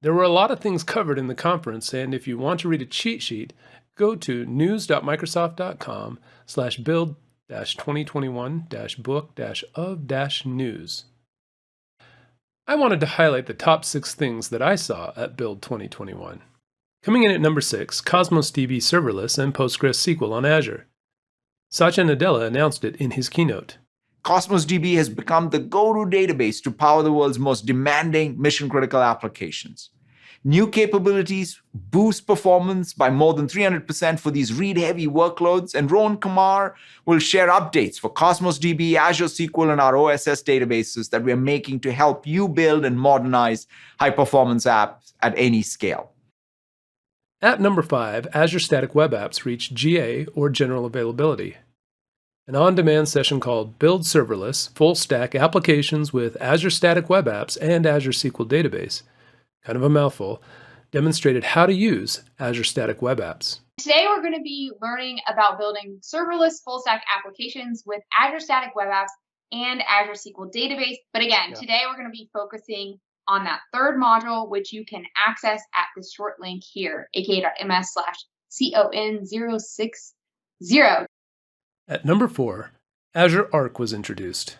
There were a lot of things covered in the conference, and if you want to read a cheat sheet, go to news.microsoft.com/build-2021-book-of-news. I wanted to highlight the top 6 things that I saw at Build 2021. Coming in at number 6, Cosmos DB Serverless and PostgreSQL on Azure. Satya Nadella announced it in his keynote. Cosmos DB has become the go-to database to power the world's most demanding mission-critical applications. New capabilities boost performance by more than 300% for these read-heavy workloads, and Rohan Kumar will share updates for Cosmos DB, Azure SQL, and our OSS databases that we are making to help you build and modernize high-performance apps at any scale. At number 5, Azure Static Web Apps reached GA or general availability. An on-demand session called Build Serverless Full Stack Applications with Azure Static Web Apps and Azure SQL Database, kind of a mouthful, demonstrated how to use Azure Static Web Apps. Today we're going to be learning about building serverless full stack applications with Azure Static Web Apps and Azure SQL Database. But again, today we're going to be focusing on that third module, which you can access at this short link here, aka.ms/con060. At number 4, Azure Arc was introduced.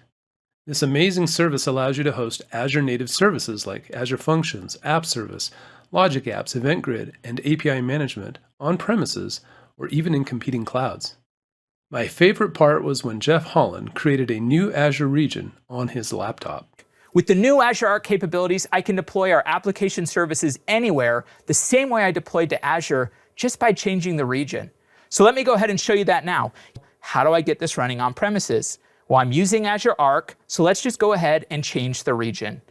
This amazing service allows you to host Azure native services like Azure Functions, App Service, Logic Apps, Event Grid, and API management on premises or even in competing clouds. My favorite part was when Jeff Holland created a new Azure region on his laptop. With the new Azure Arc capabilities, I can deploy our application services anywhere the same way I deployed to Azure just by changing the region. So let me go ahead and show you that now. How do I get this running on premises? Well, I'm using Azure Arc, so let's just go ahead and change the region.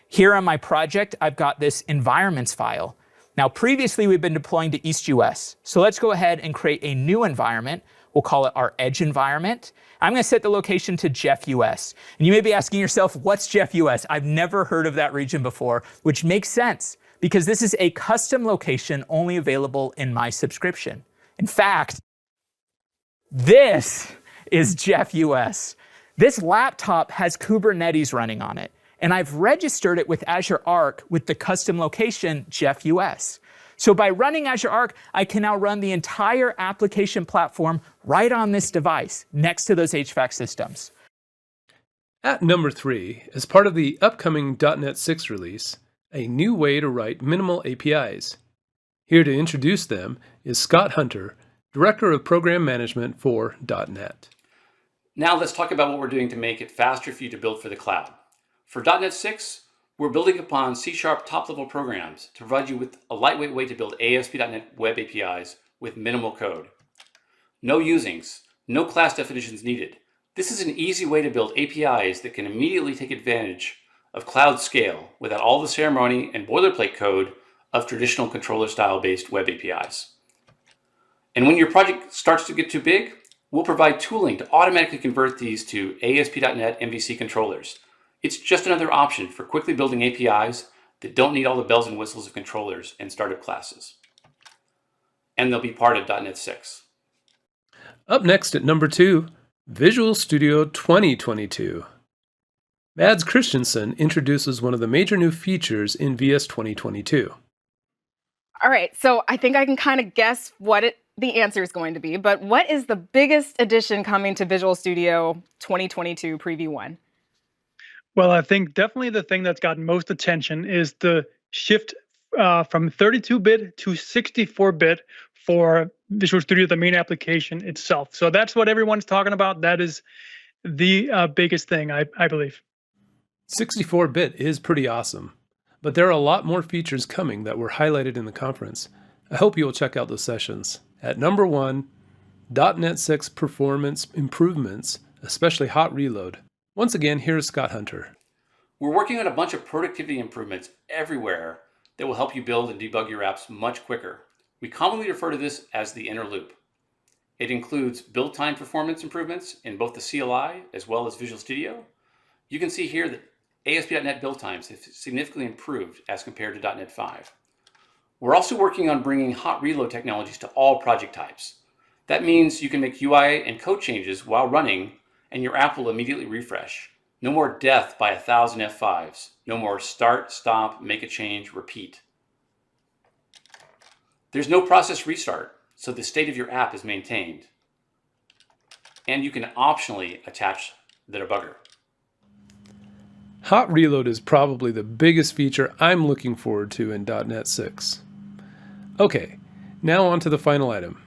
Here on my project, I've got this environments file. Now, previously, we've been deploying to EastUS. So let's go ahead and create a new environment. We'll call it our edge environment. I'm going to set the location to JeffUS. And you may be asking yourself, what's JeffUS? I've never heard of that region before, which makes sense because this is a custom location only available in my subscription. In fact, this is JeffUS. This laptop has Kubernetes running on it. And I've registered it with Azure Arc with the custom location JeffUS. So by running Azure Arc, I can now run the entire application platform right on this device next to those HVAC systems. At number 3, as part of the upcoming .NET 6 release, a new way to write minimal APIs. Here to introduce them is Scott Hunter, Director of Program Management for .NET. Now let's talk about what we're doing to make it faster for you to build for the cloud. For .NET 6, we're building upon C# top-level programs to provide you with a lightweight way to build ASP.NET Web APIs with minimal code. No usings, no class definitions needed. This is an easy way to build APIs that can immediately take advantage of cloud scale without all the ceremony and boilerplate code of traditional controller-style-based web APIs. And when your project starts to get too big, we'll provide tooling to automatically convert these to ASP.NET MVC controllers. It's just another option for quickly building APIs that don't need all the bells and whistles of controllers and startup classes. And they'll be part of .NET 6. Up next at number 2, Visual Studio 2022. Mads Christensen introduces one of the major new features in VS 2022. All right, so I think I can kind of guess what the answer is going to be, but what is the biggest addition coming to Visual Studio 2022 Preview 1? Well, I think definitely the thing that's gotten most attention is the shift from 32-bit to 64-bit for Visual Studio, the main application itself. So that's what everyone's talking about. That is the biggest thing, I believe. 64-bit is pretty awesome, but there are a lot more features coming that were highlighted in the conference. I hope you will check out those sessions. At number 1, .NET 6 performance improvements, especially hot reload. Once again, here's Scott Hunter. We're working on a bunch of productivity improvements everywhere that will help you build and debug your apps much quicker. We commonly refer to this as the inner loop. It includes build time performance improvements in both the CLI as well as Visual Studio. You can see here that ASP.NET build times have significantly improved as compared to .NET 5. We're also working on bringing hot reload technologies to all project types. That means you can make UI and code changes while running and your app will immediately refresh. No more death by 1,000 F5s. No more start, stop, make a change, repeat. There's no process restart, so the state of your app is maintained. And you can optionally attach the debugger. Hot reload is probably the biggest feature I'm looking forward to in .NET 6. Okay, now on to the final item.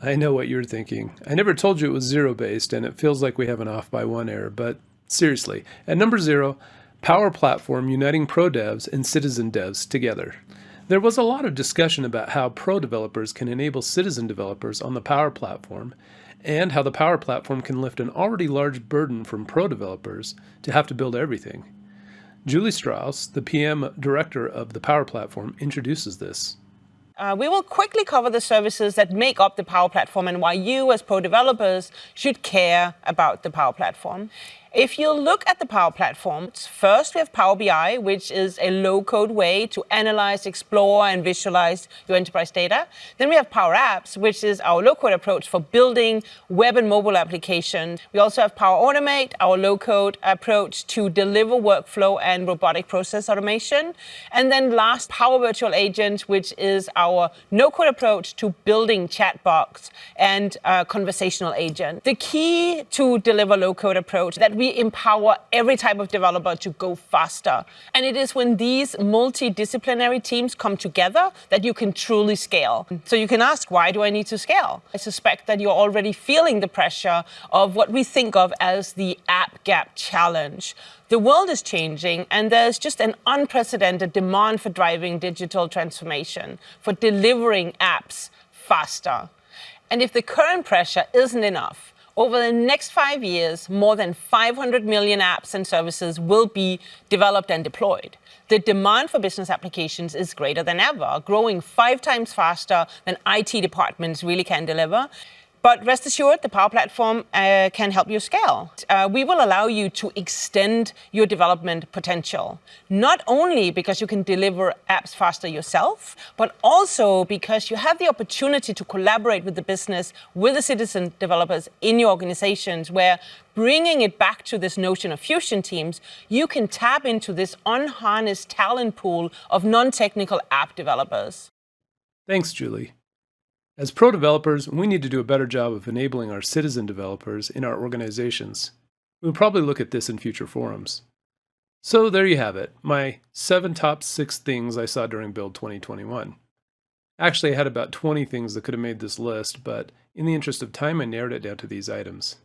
I know what you're thinking. I never told you it was zero-based, and it feels like we have an off by 1 error, but seriously. At number 0, Power Platform uniting pro devs and citizen devs together. There was a lot of discussion about how pro developers can enable citizen developers on the Power Platform, and how the Power Platform can lift an already large burden from pro developers to have to build everything. Julie Strauss, the PM director of the Power Platform, introduces this. We will quickly cover the services that make up the Power Platform and why you as pro developers should care about the Power Platform. If you look at the Power Platform, first we have Power BI, which is a low-code way to analyze, explore, and visualize your enterprise data. Then we have Power Apps, which is our low-code approach for building web and mobile applications. We also have Power Automate, our low-code approach to deliver workflow and robotic process automation. And then last, Power Virtual Agent, which is our no-code approach to building chatbots and conversational agent. The key to deliver low-code approach that we empower every type of developer to go faster. And it is when these multidisciplinary teams come together that you can truly scale. So you can ask, why do I need to scale? I suspect that you're already feeling the pressure of what we think of as the app gap challenge. The world is changing, and there's just an unprecedented demand for driving digital transformation, for delivering apps faster. And if the current pressure isn't enough, over the next 5 years, more than 500 million apps and services will be developed and deployed. The demand for business applications is greater than ever, growing 5 times faster than IT departments really can deliver. But rest assured, the Power Platform can help you scale. We will allow you to extend your development potential, not only because you can deliver apps faster yourself, but also because you have the opportunity to collaborate with the business, with the citizen developers in your organizations, where bringing it back to this notion of fusion teams, you can tap into this unharnessed talent pool of non-technical app developers. Thanks, Julie. As pro developers, we need to do a better job of enabling our citizen developers in our organizations. We'll probably look at this in future forums. So there you have it, my 7 top 6 things I saw during Build 2021. Actually, I had about 20 things that could have made this list, but in the interest of time, I narrowed it down to these items.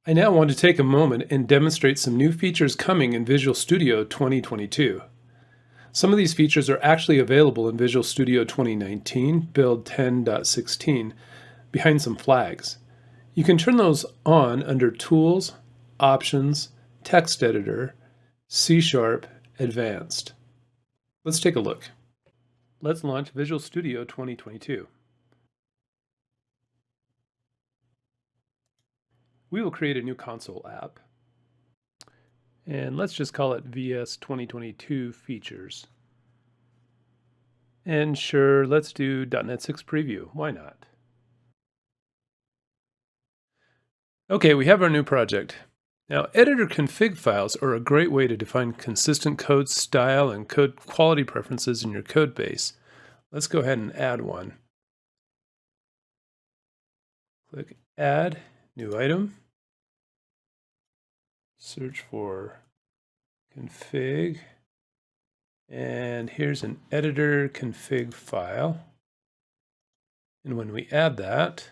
I now want to take a moment and demonstrate some new features coming in Visual Studio 2022. Some of these features are actually available in Visual Studio 2019, Build 10.16, behind some flags. You can turn those on under Tools, Options, Text Editor, C#, Advanced. Let's take a look. Let's launch Visual Studio 2022. We will create a new console app. And let's just call it VS 2022 Features. And sure, let's do .NET 6 Preview. Why not? Okay, we have our new project. Now, editor config files are a great way to define consistent code style and code quality preferences in your code base. Let's go ahead and add one. Click Add, New Item. Search for config, and here's an editor config file. And when we add that,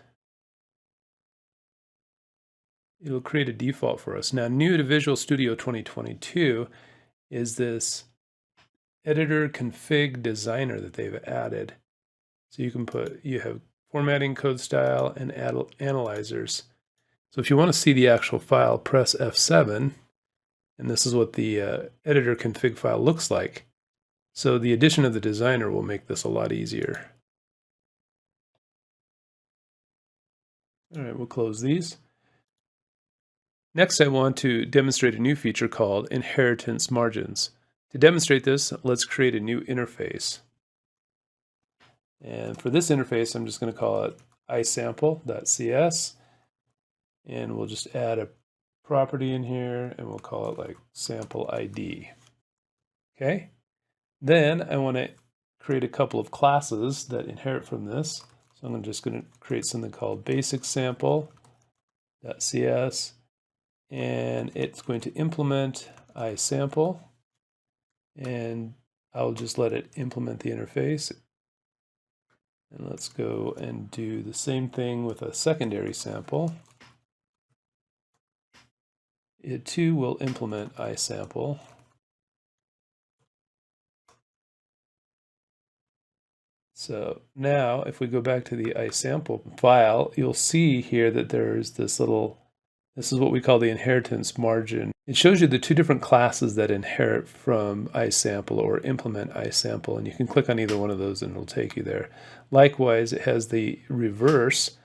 it'll create a default for us. Now, new to Visual Studio 2022 is this editor config designer that they've added. So you have formatting, code style, and analyzers. So if you want to see the actual file, press F7, and this is what the editor config file looks like. So the addition of the designer will make this a lot easier. All right, we'll close these. Next, I want to demonstrate a new feature called Inheritance Margins. To demonstrate this, let's create a new interface. And for this interface, I'm just going to call it isample.cs. And we'll just add a property in here, and we'll call it like sample ID. Okay. Then I want to create a couple of classes that inherit from this. So I'm just going to create something called basic sample.cs, and it's going to implement isample, and I'll just let it implement the interface. And let's go and do the same thing with a secondary sample. It too will implement isample. So now if we go back to the isample file, you'll see here that there's this is what we call the inheritance margin. It shows you the 2 different classes that inherit from isample or implement isample, and you can click on either one of those and it'll take you there. Likewise, it has the reverse.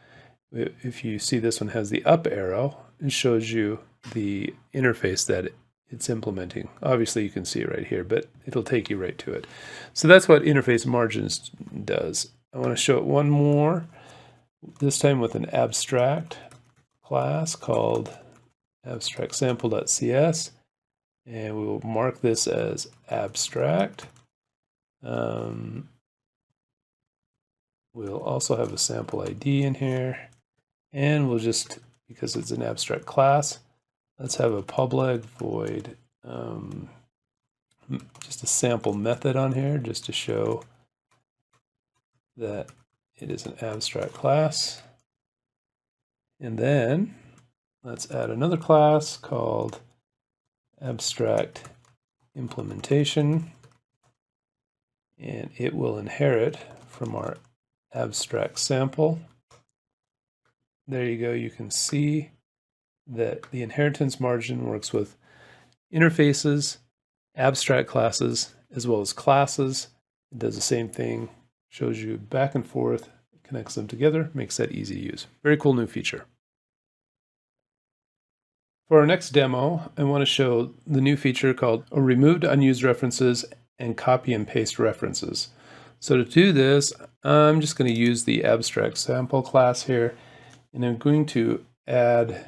If you see, this one has the up arrow, it shows you the interface that it's implementing. Obviously you can see it right here, but it'll take you right to it. So that's what interface margins does. I want to show it one more, this time with an abstract class called abstract_sample.cs, and we will mark this as abstract. We'll also have a sample ID in here, and we'll just, because it's an abstract class, let's have a public void, just a sample method on here, just to show that it is an abstract class. And then let's add another class called abstract implementation, and it will inherit from our abstract sample. there you go. You can see that the inheritance margin works with interfaces, abstract classes, as well as classes. It does the same thing, shows you back and forth, connects them together, makes that easy to use. Very cool new feature. For our next demo, I want to show the new feature called Removed Unused References and Copy and Paste References. So to do this, I'm just going to use the abstract sample class here, and I'm going to I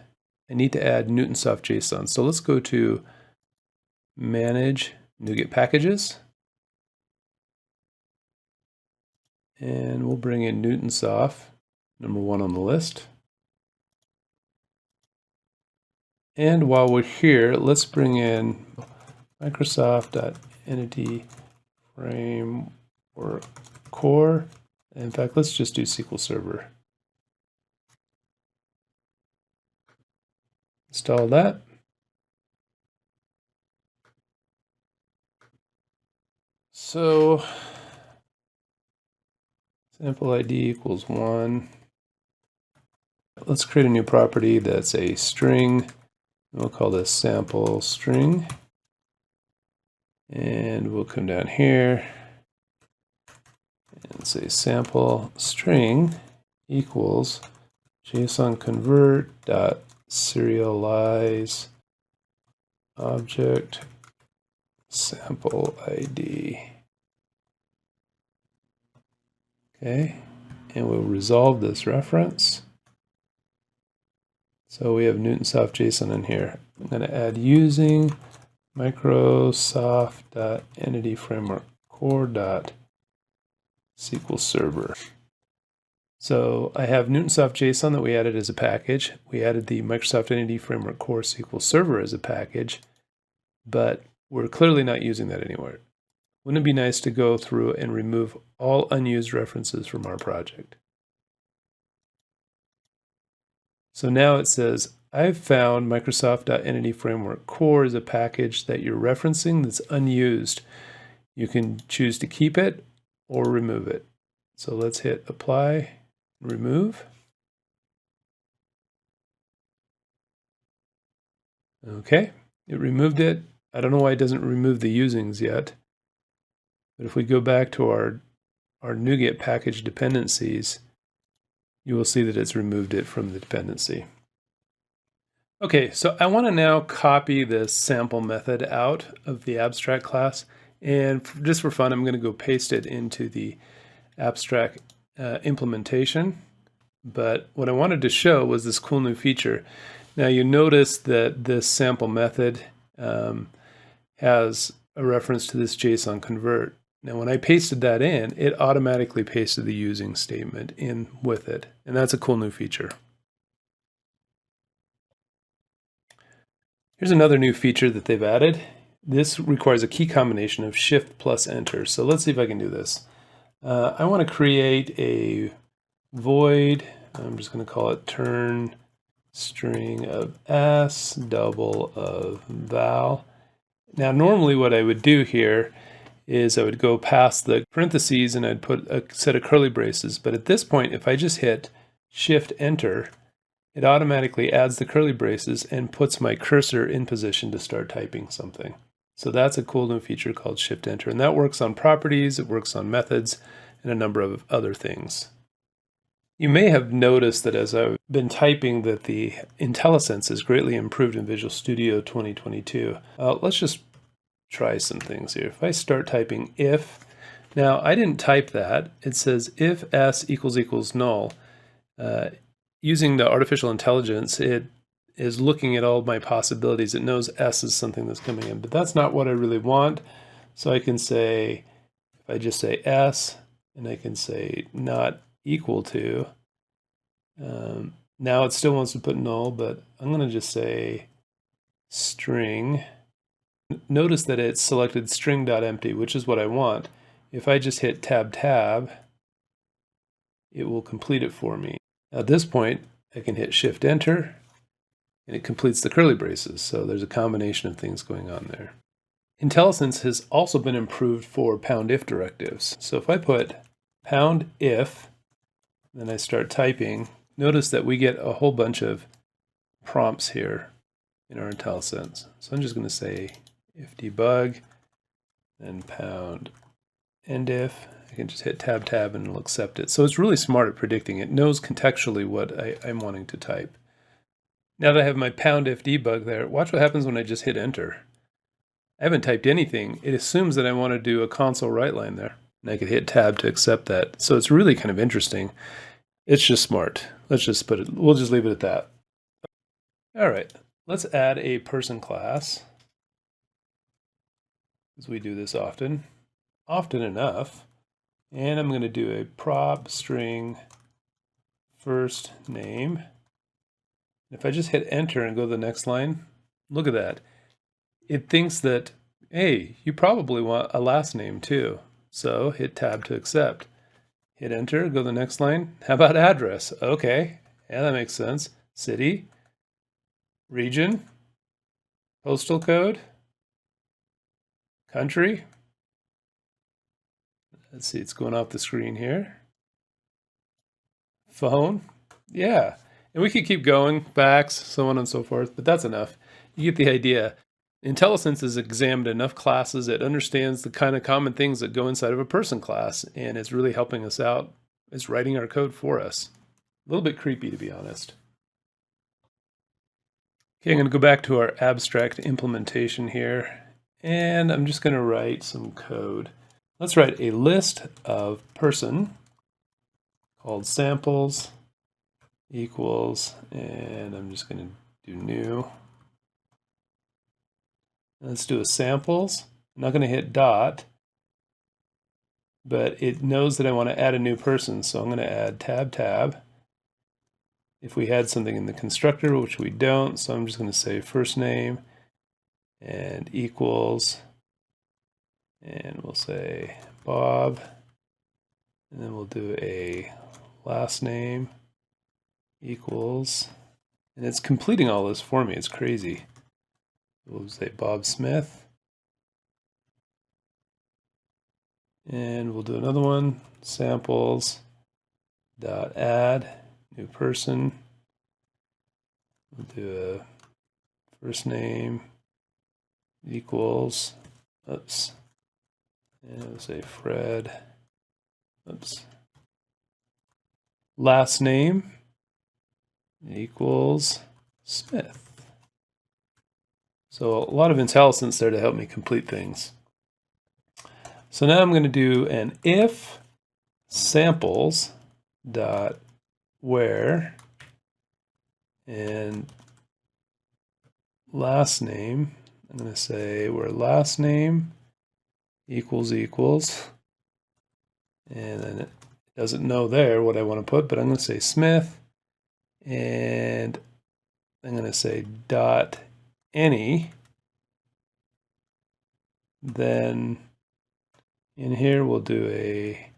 need to add Newtonsoft JSON. So let's go to Manage NuGet Packages, and we'll bring in Newtonsoft, number 1 on the list. And while we're here, let's bring in Microsoft.Entity Framework Core. In fact, let's just do SQL Server. Install that. So sample ID equals 1. Let's create a new property that's a string. We'll call this sample string. And we'll come down here and say sample string equals JSON convert dot serialize object sample ID. Okay, and we'll resolve this reference. So we have Newtonsoft JSON in here. I'm going to add using Microsoft.Entity Framework Core.SQL Server. So I have Newtonsoft JSON that we added as a package. We added the Microsoft Entity Framework Core SQL Server as a package, but we're clearly not using that anywhere. Wouldn't it be nice to go through and remove all unused references from our project? So now it says, I've found Microsoft.Entity Framework Core is a package that you're referencing that's unused. You can choose to keep it or remove it. So let's hit apply, remove. Okay, it removed it. I don't know why it doesn't remove the usings yet. But if we go back to our NuGet package dependencies, you will see that it's removed it from the dependency. Okay, so I want to now copy this sample method out of the abstract class, and just for fun, I'm going to go paste it into the abstract implementation. But what I wanted to show was this cool new feature. Now you notice that this sample method has a reference to this JSON convert. Now when I pasted that in, it automatically pasted the using statement in with it, and that's a cool new feature. Here's another new feature that they've added. This requires a key combination of Shift plus Enter. So let's see if I can do this. I want to create a void. I'm just going to call it turn string of s double of val. Now normally what I would do here is I would go past the parentheses and I'd put a set of curly braces. But at this point, if I just hit Shift Enter, it automatically adds the curly braces and puts my cursor in position to start typing something. So that's a cool new feature called Shift Enter, and that works on properties, it works on methods, and a number of other things. You may have noticed that as I've been typing that the IntelliSense is greatly improved in Visual Studio 2022. Let's just try some things here. If I start typing if, now I didn't type that. It says if s equals null. Using the artificial intelligence, it is looking at all my possibilities. It knows s is something that's coming in, but that's not what I really want. So I can say, if I just say s, and I can say not equal to, now it still wants to put null, but I'm going to just say string. Notice that it's selected string.empty, which is what I want. If I just hit tab, it will complete it for me. At this point, I can hit Shift Enter, and it completes the curly braces. So there's a combination of things going on there. IntelliSense has also been improved for pound if directives. So if I put pound if, then I start typing, notice that we get a whole bunch of prompts here in our IntelliSense. So I'm just going to say if debug, then pound end if. I can just hit tab and it'll accept it. So it's really smart at predicting. It knows contextually what I'm wanting to type. Now that I have my pound if debug there, watch what happens when I just hit enter. I haven't typed anything. It assumes that I want to do a console write line there. And I could hit tab to accept that. So it's really kind of interesting. It's just smart. Let's just put it, we'll just leave it at that. All right, let's add a person class. Because we do this often enough. And I'm going to do a prop string first name. If I just hit enter and go to the next line, look at that. It thinks that, hey, you probably want a last name too. So hit tab to accept. Hit enter, go to the next line. How about address? Okay, yeah, that makes sense. City, region, postal code, country. Let's see, it's going off the screen here. Phone, yeah. And we could keep going, fax, so on and so forth, but that's enough. You get the idea. IntelliSense has examined enough classes. It understands the kind of common things that go inside of a person class, and it's really helping us out. It's writing our code for us. A little bit creepy, to be honest. Okay, I'm going to go back to our abstract implementation here, and I'm just going to write some code. Let's write a list of person called samples equals, and I'm just going to do new. Let's do a samples. I'm not going to hit dot, but it knows that I want to add a new person, so I'm going to add tab. If we had something in the constructor, which we don't, so I'm just going to say first name and equals, and we'll say Bob, and then we'll do a last name equals, and it's completing all this for me. It's crazy. We'll say Bob Smith, and we'll do another one, samples dot add new person. We'll do a first name equals, oops, and we'll say Fred, oops, last name equals Smith. So a lot of IntelliSense there to help me complete things. So now I'm going to do an if samples dot where and last name. I'm going to say where last name equals, and then it doesn't know there what I want to put, but I'm going to say Smith, and I'm going to say dot any. Then in here we'll do a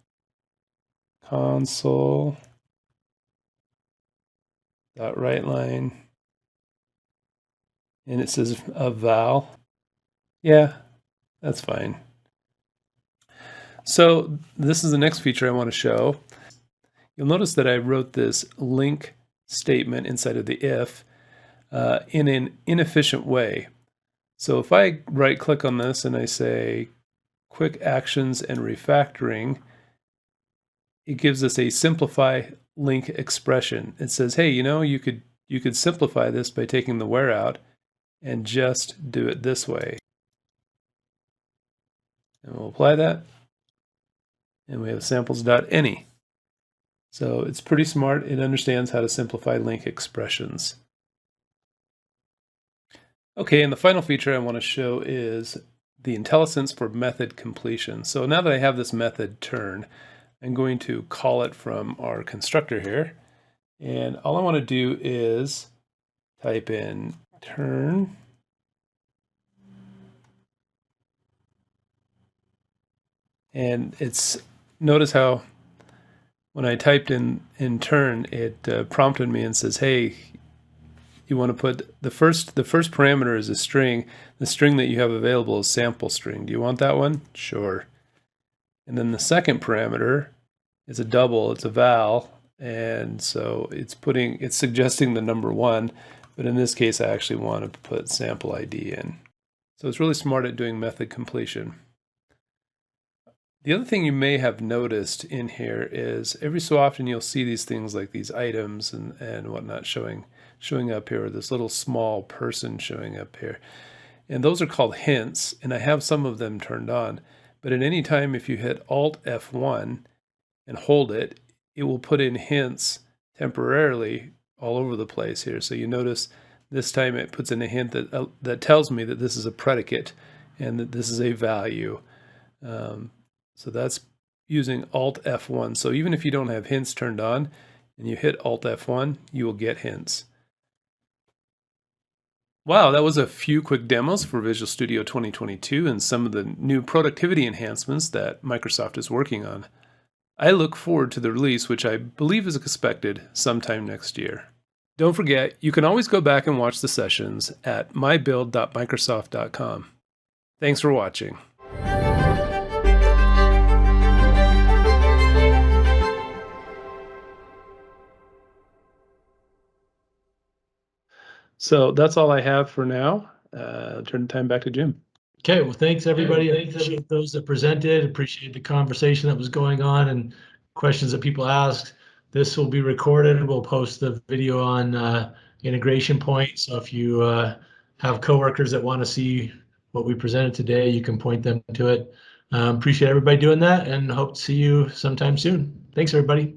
console dot write line, and it says a val. Yeah, that's fine. So this is the next feature I want to show. You'll notice that I wrote this link statement inside of the if in an inefficient way. So if I right click on this and I say quick actions and refactoring, it gives us a simplify link expression. It says, hey, you know, you could simplify this by taking the where out and just do it this way. And we'll apply that. And we have samples.any. So it's pretty smart. It understands how to simplify link expressions. Okay, and the final feature I want to show is the IntelliSense for method completion. So now that I have this method turn, I'm going to call it from our constructor here. And all I want to do is type in turn and it's, notice how when I typed in turn, it prompted me and says, hey, you want to put the first parameter is a string. The string that you have available is sample string. Do you want that one? Sure. And then the second parameter is a double. It's a val. And so it's suggesting the number 1, but in this case, I actually want to put sample ID in. So it's really smart at doing method completion. The other thing you may have noticed in here is every so often you'll see these things like these items and whatnot showing up here, or this little small person showing up here. And those are called hints, and I have some of them turned on. But at any time, if you hit Alt F1 and hold it, it will put in hints temporarily all over the place here. So you notice this time it puts in a hint that tells me that this is a predicate and that this is a value. So that's using Alt F1. So even if you don't have hints turned on and you hit Alt F1, you will get hints. Wow, that was a few quick demos for Visual Studio 2022 and some of the new productivity enhancements that Microsoft is working on. I look forward to the release, which I believe is expected sometime next year. Don't forget, you can always go back and watch the sessions at mybuild.microsoft.com. Thanks for watching. So that's all I have for now. Turn the time back to Jim. Okay, well, thanks everybody. I appreciate those that presented, appreciate the conversation that was going on and questions that people asked. This will be recorded. We'll post the video on Integration Point. So if you have coworkers that want to see what we presented today, you can point them to it. Appreciate everybody doing that and hope to see you sometime soon. Thanks, everybody.